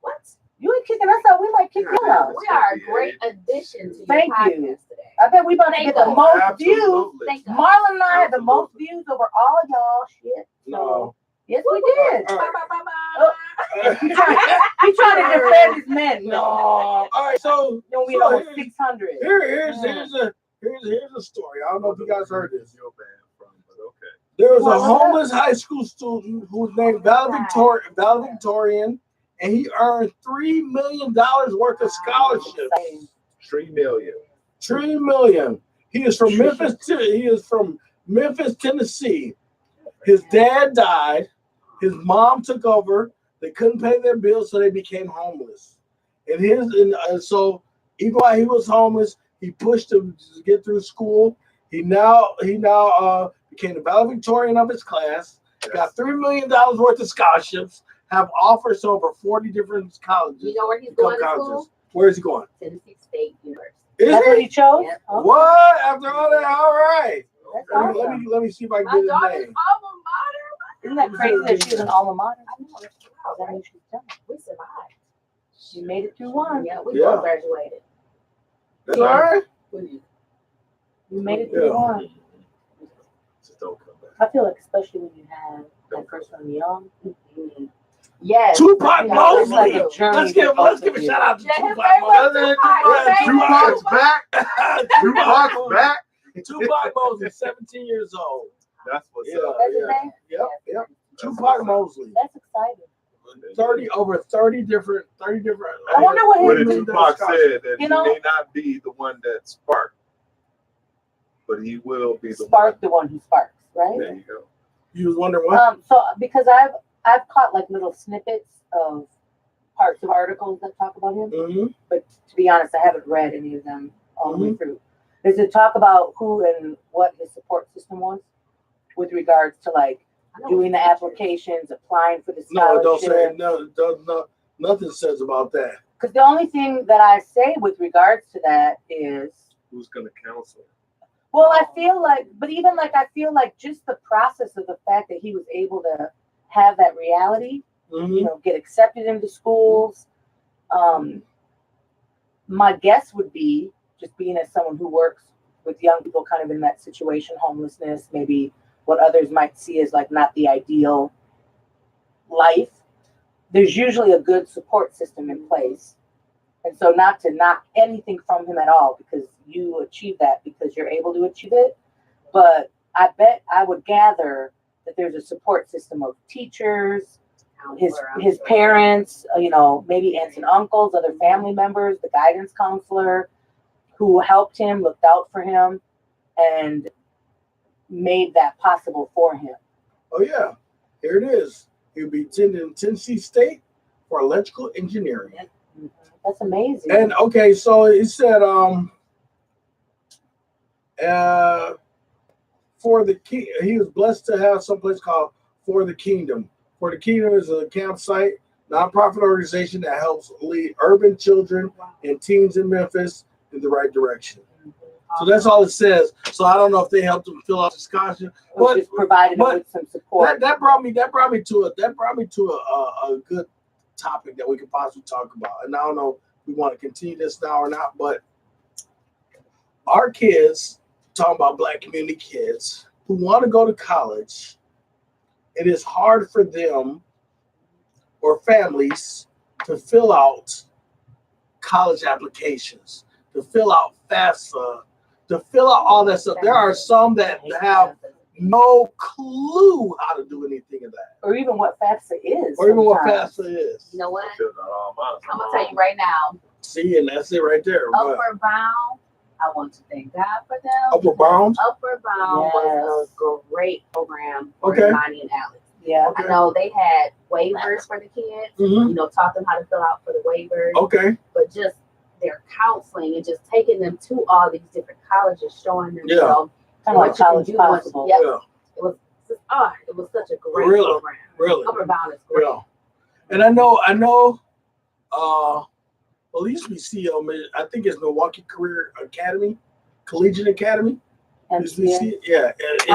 What? You ain't kicking us out. We might kick you out. We are a great addition to your podcast today. I bet we about to get the most views. Thank God. Marlon and I had the most views over all of y'all shit. No. Yes, we did. Bye. He trying to defend his men. No. All right, so we know 600. Here's a story. I don't know if you guys heard this. There was a homeless high school student who was named Valedictorian, and he earned $3 million worth of scholarships. $3 million. He is from Memphis, Tennessee. His dad died. His mom took over. They couldn't pay their bills, so they became homeless. And so even while he was homeless, he pushed to get through school. He now became the valedictorian of his class. Got $3 million worth of scholarships. Have offers to over 40 different colleges. You know where he's going to school? Where is he going? Tennessee State University. That's what he chose? Yep. What? After all that? All right. Awesome. Let me see if I can My get his daughter's name. alma mater. Isn't that crazy that she's an alma mater? I know. That's wild, That right? means she's done. We survived. You made it through one. Yeah, we both graduated. That's all right. You made it through one. Just don't come back. I feel like especially when you have that first one young. Yes. Tupac It's like Mosley. a journey Let's give for a shout out to Yeah, his Tupac name was Mosley. Tupac's back. Tupac's back. Tupac Mosley, 17 years old. That's what's Yeah. up. That's his name? Yep. Tupac Mosley. That's exciting. 30 different. I wonder what What his Tupac said that You he know- may not be the one that sparked, but he will be the spark, the one who sparks, right? There you go. You was wondering what? So because I've caught like little snippets of parts of articles that talk about him, Mm-hmm. but to be honest, I haven't read any of them all the way through. Does it talk about who and what his support system was with regards to like doing the applications, applying for the No, it don't say scholarship? no. It does not. Nothing says about that. Because the only thing that I say with regards to that is, Who's going to counsel? well, I feel like, but even like, I feel like just the process of the fact that he was able to have that reality, you know, get accepted into schools. My guess would be, just being as someone who works with young people kind of in that situation, homelessness, maybe what others might see as like not the ideal life, there's usually a good support system in place. And so not to knock anything from him at all, because you achieve that because you're able to achieve it. But I bet I would gather that there's a support system of teachers, his parents, you know, maybe aunts and uncles, other family members, the guidance counselor who helped him, looked out for him, and made that possible for him. Oh yeah, here it is. He'll be attending Tennessee State for electrical engineering. That's amazing. And okay, so it said for the king, he was blessed to have someplace called For the Kingdom. For the Kingdom is a campsite nonprofit organization that helps lead urban children and teens in Memphis in the right direction. So that's all it says. So I don't know if they helped him fill out the scholarship, but just provided him with some support. That brought me to a good topic that we could possibly talk about. And I don't know if we want to continue this now or not, but our kids, talking about Black community kids who want to go to college, it is hard for them or families to fill out college applications, to fill out FAFSA, to fill out all that stuff. There are some that have no clue how to do anything of that. Or even what FAFSA is. Or even what sometimes. FAFSA is. You know what? I'm I'm gonna tell you right now. See, and that's it right there. But Upward Bound. I want to thank God for them. Upward Bound? Upward Bound was a great program for Okay. Imani and Alex. Yeah. Okay. I know they had waivers for the kids. Mhm. You know, taught them how to fill out for the waivers. Okay. But just their counseling and just taking them to all these different colleges, showing them, you know, Kind of like College do, Possible. Yep. Yeah. It was such a great Really? program. Really? Upward Bound is great. Yeah. And I know, well, it used to be CEO, I think it's Milwaukee Career Academy, Collegiate Academy. Used to be MCA. Yeah.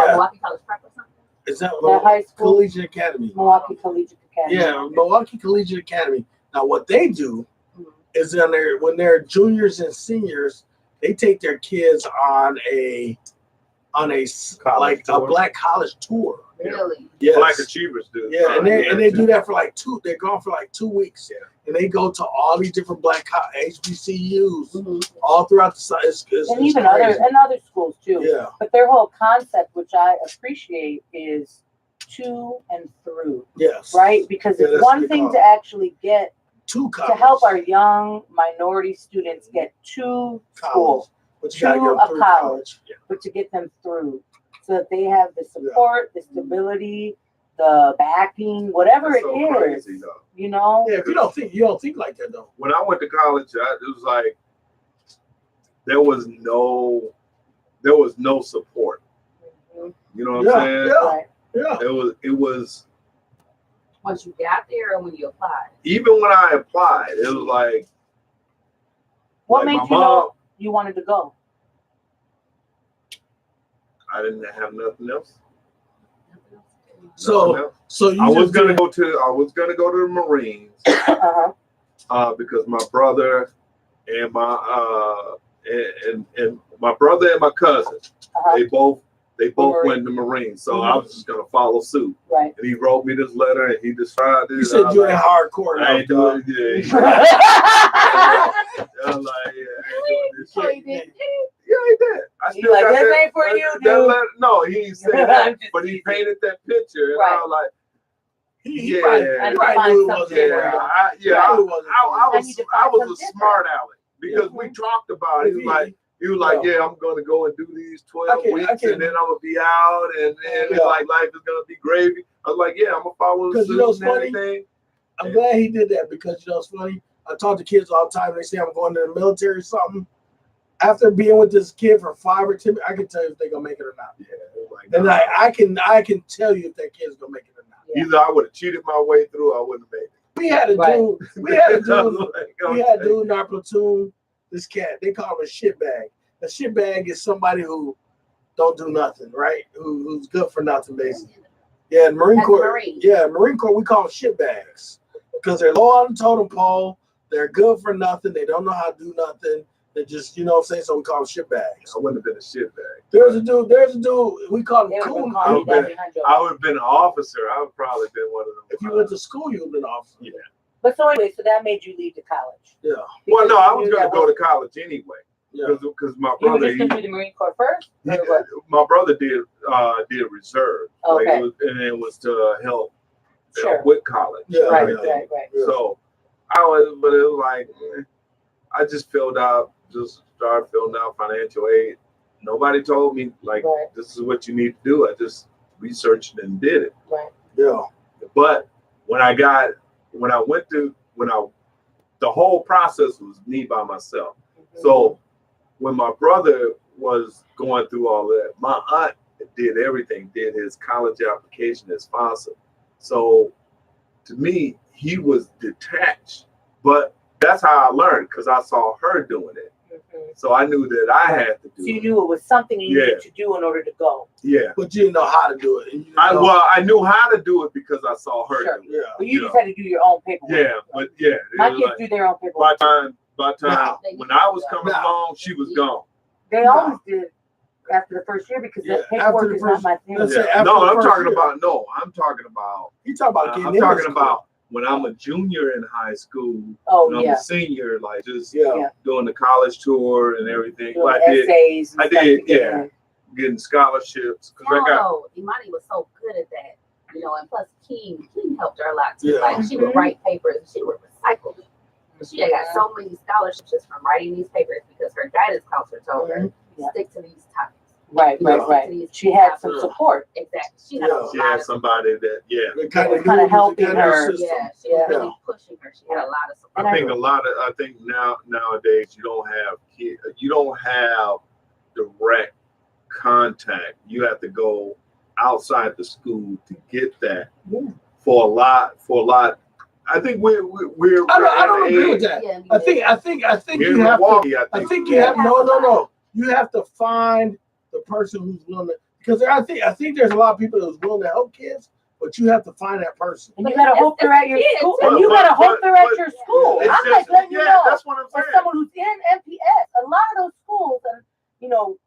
Milwaukee College Prep or something. Is that Their high school. Collegiate Academy? Milwaukee Collegiate Academy. Yeah, Milwaukee Collegiate Academy. Now, what they do is when they're juniors and seniors, they take their kids on a like tour. a Black college tour. Really? Yes. Black Achievers do. Yeah, and they do that for like they're gone for like 2 weeks. Yeah. And they go to all these different Black HBCUs all throughout the site. And even other schools too. Yeah. But their whole concept, which I appreciate, is to and through. Yes. Right? Because Yeah, it's that's one what they thing call to actually get to help our young minority students get to school, but you to gotta get them a through college, Yeah. but to get them through so that they have the support, the stability, the backing, whatever That's it so is. crazy, though. You know? Yeah, if you don't think like that though. When I went to college, it was like there was no support. You know what I'm saying? Right. Yeah. It was Once you got there or when you applied? even when I applied, it was like What like made my you mom, know you wanted to go? I didn't have nothing else. So you I was just gonna did- go to the Marines because my brother and my and my brother and my cousin they both went in the Marines, so I was just gonna follow suit. Right. And he wrote me this letter, and he described it. You said you ain't hardcore. I ain't enough, doing it. Yeah. I was like, yeah, I ain't doing this Oh, shit. you did? Yeah, he did. I He's like, got this ain't for you, that dude. letter. No, he ain't said I'm that, just but he teasing. painted that picture, and Right. I was like, He Yeah. probably knew it wasn't Yeah, right. I was a smart aleck because we talked about it. He was like, yeah, I'm gonna go and do these 12 weeks, and then I'm gonna be out, and then like life is gonna be gravy. I was like, yeah, I'm gonna follow the suit and everything. I'm glad he did that because it's funny. I talk to kids all the time. They say I'm going to the military or something. After being with this kid for 5 or 10, I can tell you if they're gonna make it or not. Yeah, and I can tell you if that kid's gonna make it or not. Either I would have cheated my way through, or I wouldn't have made it. We had a dude in our platoon. This cat, they call him a shitbag. A shitbag is somebody who don't do nothing, right? Who's good for nothing, basically. Yeah, Marine Corps. Yeah, Marine Corps. We call them shitbags because they're low on the totem pole. They're good for nothing. They don't know how to do nothing. They just, you know what I'm saying? So we call them shitbags. I wouldn't have been a shitbag. There's a dude. We call him coon. I would have been an officer. I would probably been one of them. If you went to school, you would have been an officer. Yeah. But so anyway, so that made you leave to college. Yeah. Well, no, I was going to go to college anyway. Yeah. Because my brother. You were just going to do the Marine Corps first? My brother did reserve. Okay. And it was to help with college. Yeah. Right. So but it was like, I just started filling out financial aid. Nobody told me this is what you need to do. I just researched and did it. Right. Yeah. But the whole process was me by myself. Mm-hmm. So when my brother was going through all that, my aunt did everything, did his college application, his sponsor. So to me, he was detached, but that's how I learned because I saw her doing it. Mm-hmm. So I knew that I had to do it. So you knew it was something you needed to do in order to go. Yeah. But you didn't know how to do it. I knew how to do it because I saw her do it. Yeah. But you just had to do your own paperwork. Yeah, but yeah. My kids do their own paperwork. By time when I was coming along, she was gone. They always did after the first year because the paperwork is not my thing. I'm talking about. You talking about getting I'm talking about when I'm a junior in high school. Oh, I'm a senior, like just doing the college tour and everything. Doing essays. I did, getting scholarships. Imani was so good at that, and plus King helped her a lot too. Like she would write papers and she would recycle them. She had got so many scholarships just from writing these papers because her guidance counselor told her stick to these topics. Right. She had some support. Exactly. She had somebody that kind of helping her. Yeah, she was really pushing her. She had a lot of support. I think nowadays you don't have direct contact. You have to go outside the school to get that for a lot. I think we're I don't agree with that. Yeah, I think you have to. I think you have no. You have to find the person who's willing to, because I think there's a lot of people who's willing to help kids, but you have to find that person. And you gotta hope they're at your school. And you gotta hope they're at your school. I'm like letting you know. That's what I'm saying. For someone who's in MPS, a lot of those schools, and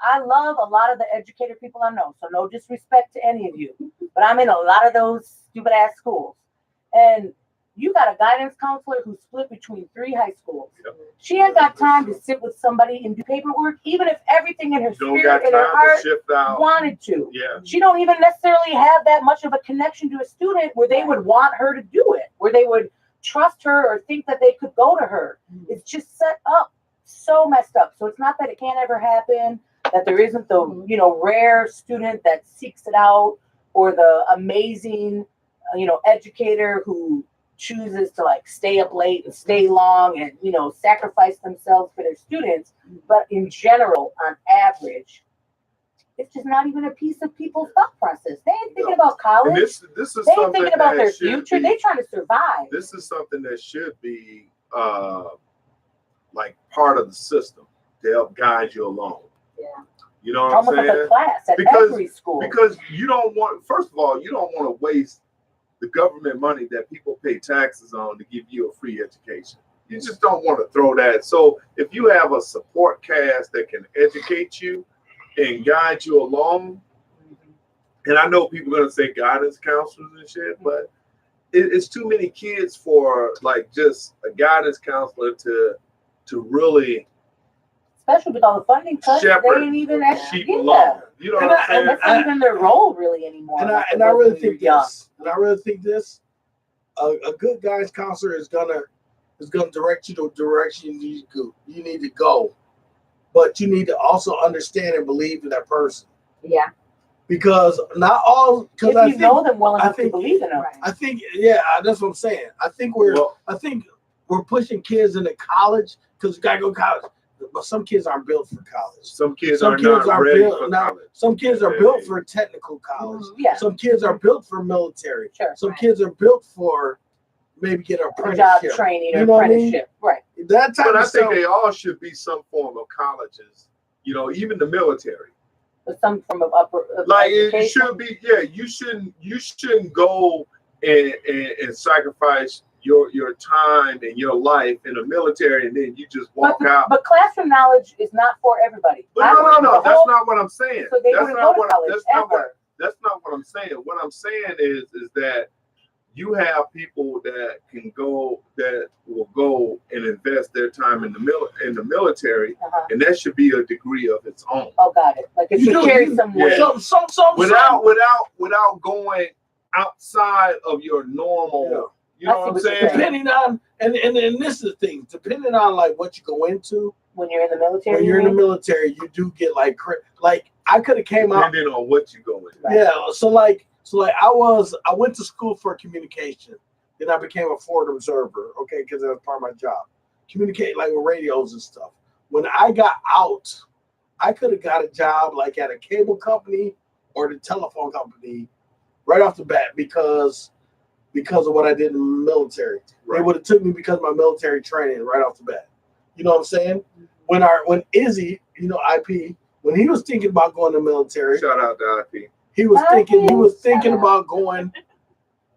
I love a lot of the educated people I know. So no disrespect to any of you, but I'm in a lot of those stupid ass schools, and you got a guidance counselor who's split between 3 high schools. Yep. She ain't got time to sit with somebody and do paperwork, even if everything in her spirit and her heart wanted to. Yeah. She don't even necessarily have that much of a connection to a student where they would want her to do it, where they would trust her or think that they could go to her. It's just set up so messed up. So it's not that it can't ever happen, that there isn't the rare student that seeks it out, or the amazing educator who chooses to stay up late and stay long and sacrifice themselves for their students. But in general, on average, it's just not even a piece of people's thought process. They ain't thinking about college. And this is they ain't thinking about their future. They trying to survive. This is something that should be part of the system to help guide you along. Yeah. You know what I'm saying? Almost like a class at every school. Because you don't want to waste the government money that people pay taxes on to give you a free education. You just don't want to throw that. So if you have a support cast that can educate you and guide you along, and I know people are going to say guidance counselors and shit, but it's too many kids for just a guidance counselor to really, especially with all the funding cuts, they ain't even actually You know what I'm saying? That's not even their role really anymore. And I really think this. a good guidance counselor is gonna direct you to the direction you need to go, but you need to also understand and believe in that person. Yeah. Because not all, because if you know them well enough to believe in them. I think, yeah, that's what I'm saying. I think we're pushing kids into college because you gotta go to college. But some kids aren't built for college. Some kids are not ready for college. Some kids are built for technical college. Yeah. Some kids are built for military. Sure. Some kids are built for maybe get an job apprenticeship. training or You know what I mean? apprenticeship. Right. That type But I of think stuff. they all should be some form of colleges. You know, even the military. But some from of upper Like it education. should be. Yeah, you shouldn't go and sacrifice your time and your life in the military and then you just walk out. But classroom knowledge is not for everybody. But no, that's not what I'm saying. So they That's wouldn't not go to college ever. That's not what I'm saying. What I'm saying is that you have people that will go and invest their time in the military, and that should be a degree of its own. Oh, got it. Like it should carry some weight. Without going outside of your normal. Yeah. You know what I'm saying? Depending on and this is the thing. Depending on like what you go into when you're in the military. When you're in the military, you do get like I could have came out. Depending on what you go into. Yeah. So I went to school for communication. Then I became a forward observer. Okay, because that was part of my job. Communicate like with radios and stuff. When I got out, I could have got a job like at a cable company or the telephone company right off the bat because of what I did in the military. Right. They would have took me because of my military training right off the bat. You know what I'm saying? When Izzy, IP, when he was thinking about going to the military. Shout out to IP. He was thinking about going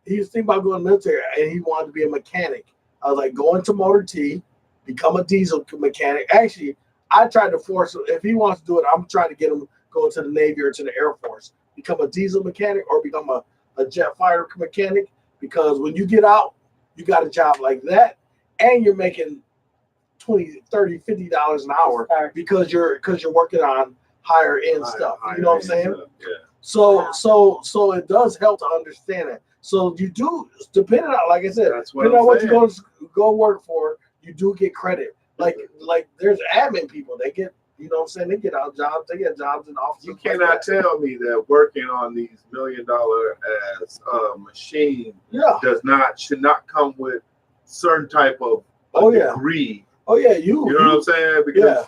to the military and he wanted to be a mechanic. I was like, go into Motor T, become a diesel mechanic. Actually, I tried to force him. If he wants to do it, I'm trying to get him going to the Navy or to the Air Force. Become a diesel mechanic or become a jet fighter mechanic. Because when you get out, you got a job like that, and you're making $20, $30, $50 an hour because you're working on higher end stuff. You know what I'm saying? Yeah. So it does help to understand it. So you do, depending on, like I said, depending on what you go work for, you do get credit. Like there's admin people, they get. You know what I'm saying? They get out jobs. They get jobs in offices. You cannot tell me that working on these $1 million ass machine should not come with certain type of degree. Oh yeah, you know what I'm saying? Because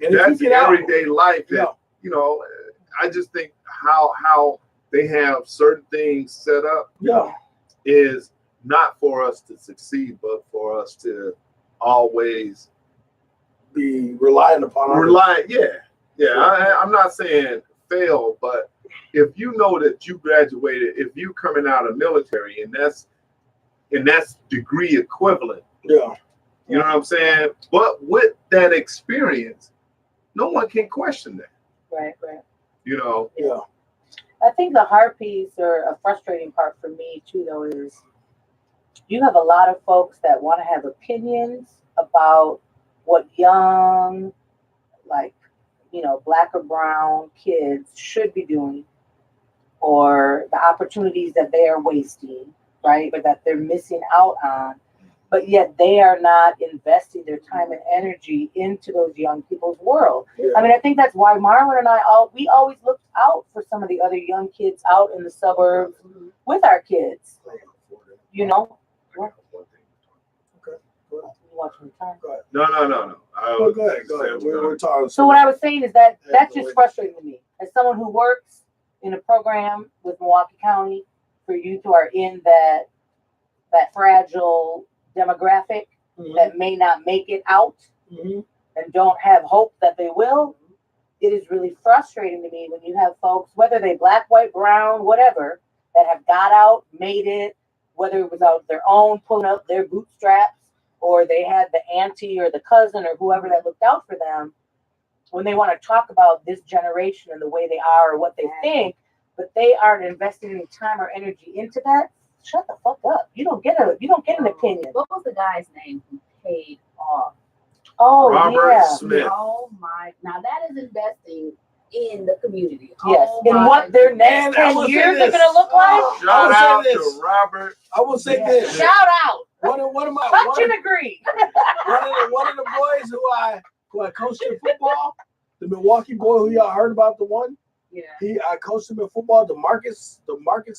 that's everyday life. That I just think how they have certain things set up. Is not for us to succeed, but for us to always be relying upon I'm not saying fail, but if you know that you graduated, if you coming out of military and that's degree equivalent, you know what I'm saying? But with that experience, no one can question that. Right. You know? Yeah. I think the hard piece or a frustrating part for me too, though, is you have a lot of folks that want to have opinions about what young, black or brown kids should be doing, or the opportunities that they are wasting, right? Or that they're missing out on, but yet they are not investing their time and energy into those young people's world. Yeah. I mean, I think that's why Marlon and I we always looked out for some of the other young kids out in the suburbs with our kids. You know? Watching the time. No. Go ahead. We're talking. So what I was saying is that's just frustrating to me. As someone who works in a program with Milwaukee County for youth who are in that fragile demographic that may not make it out and don't have hope that they will, it is really frustrating to me when you have folks, whether they black, white, brown, whatever, that have got out, made it, whether it was out their own, pulling up their bootstraps, or they had the auntie or the cousin or whoever that looked out for them, when they want to talk about this generation and the way they are or what they think, but they aren't investing any time or energy into that, shut the fuck up. You don't get an opinion. What was the guy's name who paid off? Oh, Robert Smith. Oh my! Now that is investing in the community. Yes, Oh and my what their next And I 10 will say years are this. gonna look like. Shout say out this. to Robert. I will say this. Shout out. One of my Touch and agree. one of the boys who I coached in football, the Milwaukee boy who y'all heard about, the one. Yeah. I coached him in football, the Marcus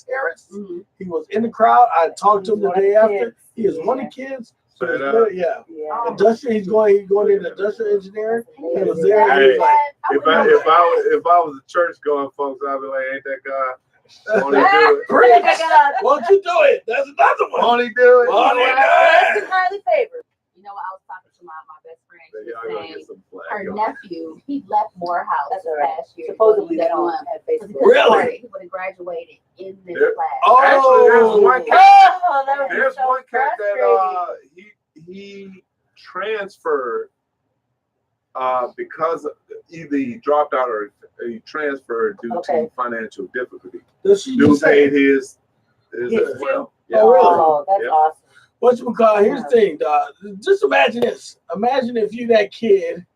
Harris. Mm-hmm. He was in the crowd. I talked to him the day after. He is one of the kids. So Straight it's up. good, yeah. Yeah. Industrial, he's going into industrial engineering. He was there. Hey, He was like, if I was a church going folks, I'd be like, ain't that guy? Won't he do it? won't you do it? That's another one. Won't he do it? Won't he do Blessed and it? highly favored. You know what? I was talking to my best friend. She Y'all was gonna saying get some flack, her y'all. nephew, he left Morehouse That's all right. last year. Supposedly they He don't left have because he Facebook. couldn't Really? afford it. He would have graduated in this Yeah. class. Oh, Actually, there's one cat. Oh, that would be There's so one cat frustrating. that he transferred because either he dropped out or he transferred due to financial difficulty. Does she Dude just paid say? his His as well. too? Oh, really? Oh, that's Yeah. awesome. Whatchamacallit, here's the thing, dog. Just imagine this. Imagine if you that kid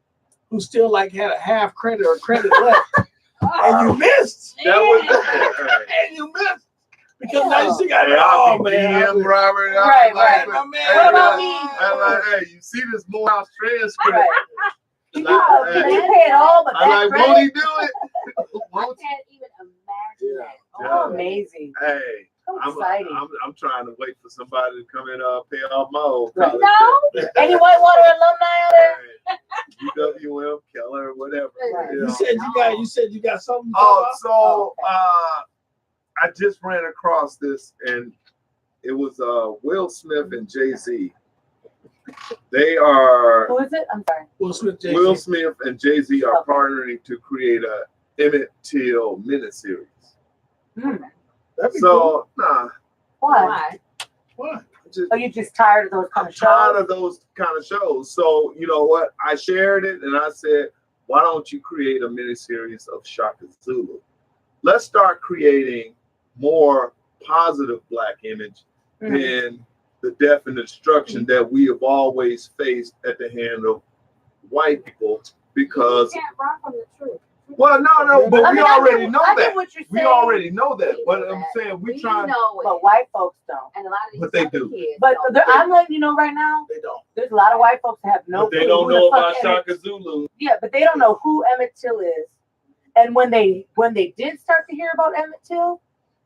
who still like had a half credit or credit left and you missed. That was And you missed. Because now you still got Hey, oh I'll be man. DM Robert. Right, I'm like, right. My man. Hey, What about man, me? I'm like, hey, you see this Morehouse transcript? Right. Like, You hey, pay it all, but I'm that like, won't he credit. do it? I Won't can't even imagine that. Yeah. Oh, amazing. Hey, So I'm exciting. trying to wait for somebody to come in pay off my old Right. college No? debt. Any Whitewater alumni out there? Hey, UWM, Keller, whatever. Right. You You know. said you got something. to Oh, talk so okay. I just ran across this, and it was Will Smith and Jay-Z. They are Who is it? I'm sorry. Will Smith, Jay-Z. Will Smith and Jay-Z are Okay. partnering to create a Emmett Till miniseries. Hmm. That'd be cool. So nah, Why? What? just Are you just tired of those kind I'm of tired shows? of those kind of shows. So you know what? I shared it and I said, why don't you create a miniseries of Shaka Zulu? Let's start creating more positive Black image Mhm. than the death and destruction that we have always faced at the hand of white people. Because, You can't run from the truth. well, no, but I we mean, already know I get that. what you're We saying. already know that. We But know I'm that. saying we We trying. know it. But white folks don't. And a lot of these But they other do. kids But don't. I'm letting you know right now, They don't. there's a lot of white folks that have no But they clue don't who know the fuck about Emmett- Shaka Zulu. Yeah, but they don't know who Emmett Till is. And when they did start to hear about Emmett Till,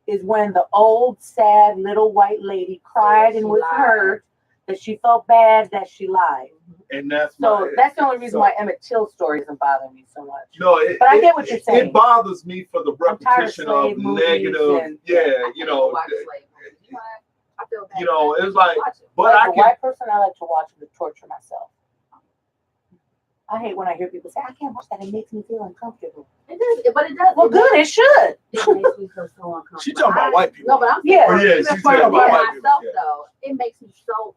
is when the old sad little white lady cried and She was lied. hurt that she felt bad that she lied. And that's So that's the only reason so- why Emmett Till story doesn't bother me so much. No, But I get what you're saying. It bothers me for the I'm tired of repetition slave of movies negative. and- Yeah, you know. Watch slave movies. You know what? I feel bad. You know, it's like, Watch it. but As I a can. white person, I like to watch them to torture myself. I hate when I hear people say, I can't watch that. It makes me feel uncomfortable. It does, but it does. Well, good, it should. It makes me feel so uncomfortable. She talking about white people. No, but I'm Yeah. Oh, yeah, even she's for talking about myself, white people, yeah. though, it makes me so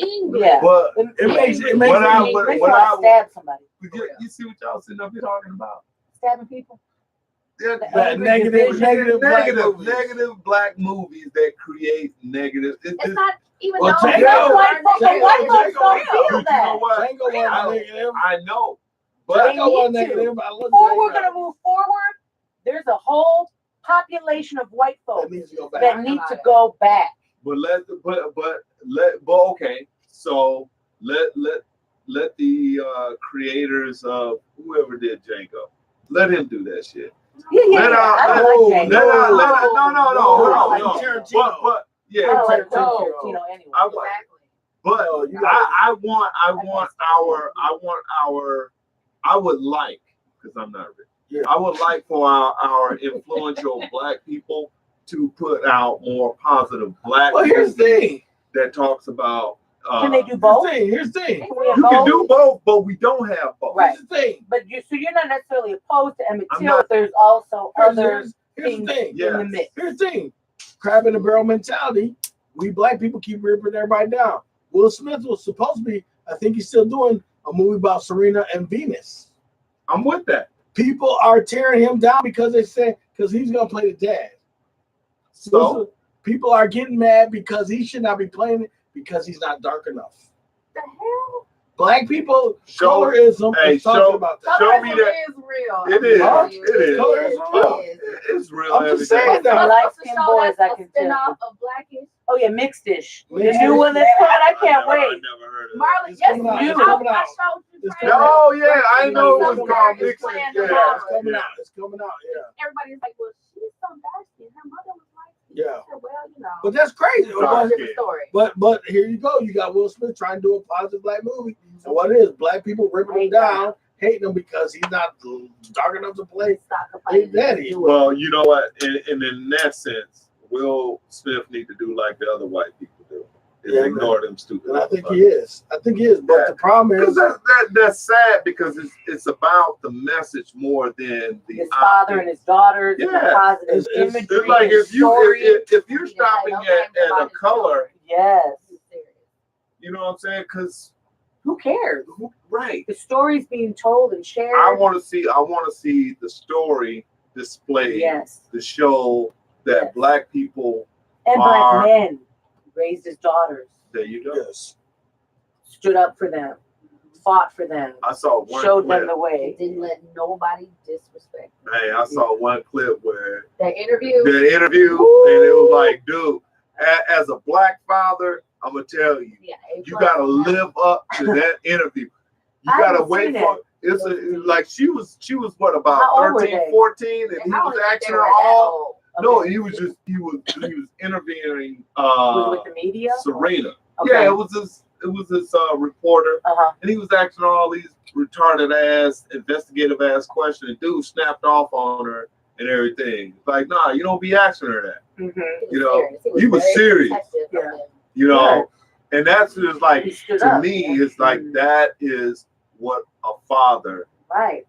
angry. Yeah. But It makes what me I Makes would, me what want I to would, stab somebody. you see what y'all sitting up here talking about? Stabbing people. Yeah, That Angry negative division. negative black movies. negative black movies that create negative. It's not even Well, though Django- That's white folks. Django- White folks Django- don't Django- feel But you know that. what? Django wasn't negative. I know, but They Django wasn't need to. negative. I love Before we're Django. gonna move forward, there's a whole population of white That folks needs to go back. that need to go back. but okay. So let the creators of whoever did Django, let him do that shit. Yeah, yeah, Let yeah. out- I don't let- like Django. No, hold on, like no. Tarantino. But I yeah, don't like Tarantino. Tarantino anyway. I- exactly. but No, you gotta- I would like, because I'm not rich. Yeah. I would like for our influential black people to put out more positive black Well, here's the movies thing. that talks about. Can they do both? Here's the thing. Can we have You can both? do both, but we don't have both. Right. Here's the thing. But so you're not necessarily opposed to Emmett I'm Till. not. There's also other Here's the things thing. in Yeah. the mix. Here's the thing. Crab in the barrel mentality. We black people keep ripping everybody down. Will Smith was supposed to be, I think he's still doing a movie about Serena and Venus. I'm with that. People are tearing him down because they say because he's gonna play the dad. So people are getting mad because he should not be playing it because he's not dark enough. The hell? Black people, Show- colorism hey, is talking about that. show me that. is real. It is. Huh? It is. Colorism real. It's real. I'm just every saying day. that. The light-skinned boys, I can tell you. Spin-off of Blackish. Oh yeah, Mixed-ish. The Mixed-ish. new one that's coming, I can't I wait. never heard of Marley, It's yes, coming out. you. It's coming I out. showed you. It's trailers. coming out. Oh yeah, I know it was called It's Mixed. playing Yeah, the mama. It's coming yeah. out. It's coming out. Yeah. Everybody's like, well, she's so dark-skinned. Her mother was light. Yeah. I said, well, you know. But that's crazy. It's a different story. But here you go. You got Will Smith trying to do a positive black movie. And what it is, black people ripping him down, hating him because he's not dark enough to play Stop Big complaining. Daddy. Well, you know what? And in that sense, Will Smith need to do like the other white people do. Is Yeah, ignore them stupid. And I think he is. But the problem Because is that's sad because it's about the message more than the His father and his daughters, and the Yeah. positive It's imagery. It's like his if you story. if you're stopping at a color, Yes. you know what I'm saying? Because Who cares? right, The story's being told and shared. I want to see the story displayed Yes. to show that Yes. black people. And are- black men raised his daughters, There you go. yes. stood up for them, fought for them, I saw one showed clip. them the way. Didn't let nobody disrespect. Hey, I saw one clip where That interview. the interview, and it was like, dude, as a black father, I'm gonna tell you, Yeah, you gotta live up to that interview. You I gotta haven't wait seen for it's like she was what How about old were 13, they? 14, and he was asking her all. No, he was interviewing Was it with the media? Serena. Okay. Yeah, it was this reporter, Uh-huh. and he was asking her all these retarded ass, investigative ass questions. And dude snapped off on her and everything. Like, nah, you don't be asking her that. Mm-hmm. You know, he was serious. Yeah. You know, and that's just like He stood to up. me, it's like that is what a father Right.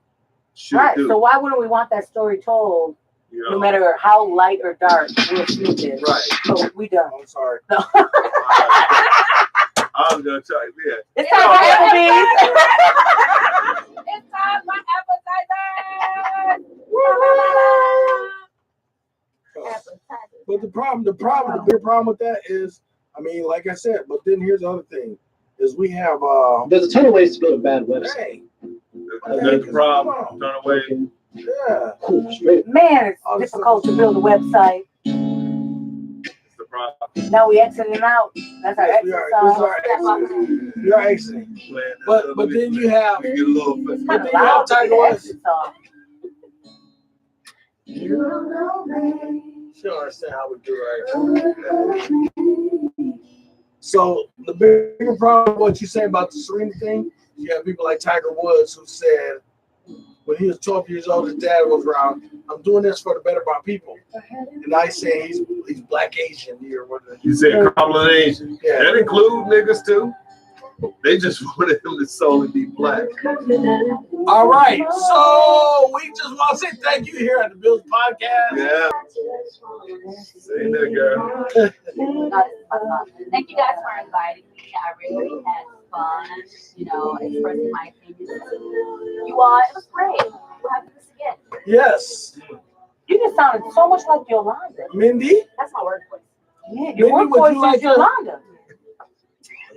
should Right. do. So why wouldn't we want that story told, You no know, matter how light or dark Will Smith is? right. So we done. I'm sorry. No. I was gonna tell you, yeah. It's time for Applebee's. It's time for appetizers. But the big problem with that is, I mean, like I said, but then here's the other thing, is we have There's a ton of ways to build a bad website. hey, That's the problem. Turn away. yeah. Cool, straight. Man, it's difficult to build a website. It's the problem. Now we exiting out. That's our Yes, we exit are. song. This is our exit. We are exiting. But then you have We get a little bit. It's but kind then of you have loud to be Tiger the Woods. exit song. You don't know me. She don't understand how we do right. So the bigger problem, what you say about the Serena thing, you have people like Tiger Woods who said when he was 12 years old, his dad was around, I'm doing this for the better of our people. And I say he's black Asian here. You said colonization. Yeah. That include niggas too. They just wanted him to solely be black. All right. So we just want to say thank you here at the Bills Podcast. Yeah. Say that, girl. Thank you guys for inviting me. I really had fun, you know, expressing my opinions to you all. It was great. We'll have to do this again. Yes. You just sounded so much like Yolanda. Mindy? That's my word voice. Yeah, your Mindy, work would you voice like is to- Yolanda.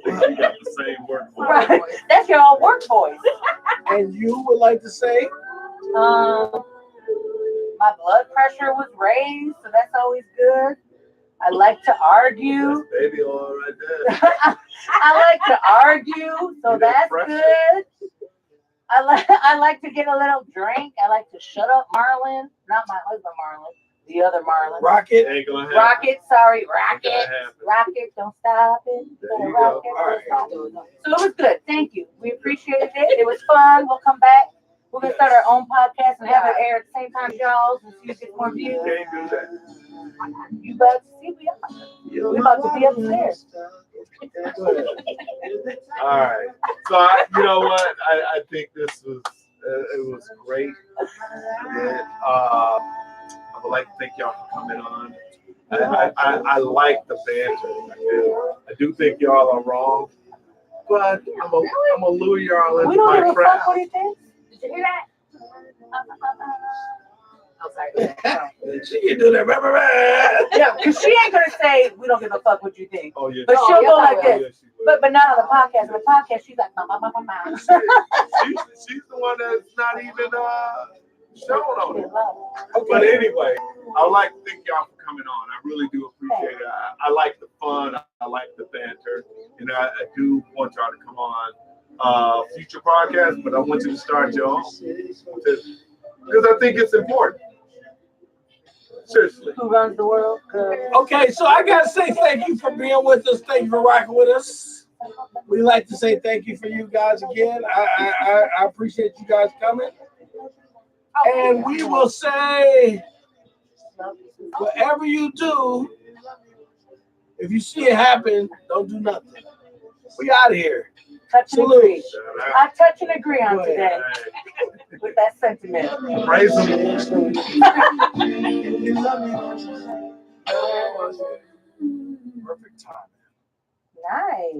I think you got the same word for it. Right. That's your own work voice. And you would like to say? My blood pressure was raised, so that's always good. I like to argue. That's baby oil right there. I like to argue, so Get that that's pressure. good. I like to get a little drink. I like to shut up Marlon. Not my husband Marlon, the other Marlon. Rocket? Ain't gonna happen. Rocket, sorry, Ain't Rocket. gonna happen. Rocket, don't stop it. There you Rocket, go. All right. don't stop it. So it was good. Thank you. We appreciated it. It was fun. We'll come back. We're gonna start our own podcast and have it air at the same time, y'all, and see if it gets more views. Can't do that. You about to see we are. We about to be upstairs. All right. So you know what? I think this was it was great. And, I would like to thank y'all for coming on. I like the banter. I do think y'all are wrong, but I'm gonna lure y'all We into don't my give a crowd. fuck what he thinks. Did you hear that? I'm sorry. She can do that. Yeah, because she ain't gonna say we don't give a fuck what you think. Oh yeah. But Oh, she'll yes, go I like will. this. Yeah, she will. But not on the podcast. On the podcast, she's like, ma. She's the one that's not even shown on it. Okay. But anyway, I would like to thank y'all for coming on. I really do appreciate it. I like the fun. I like the banter. And I do want y'all to come on future podcasts, but I want you to start your own. Because I think it's important. Seriously. Who runs the world? Okay, so I gotta say thank you for being with us. Thank you for rocking with us. We like to say thank you for you guys again. I appreciate you guys coming. And we will say, whatever you do, if you see it happen, don't do nothing. We out of here. Touch and Salute. agree. I touch and agree on today with that sentiment. Praise them. Perfect time. Nice.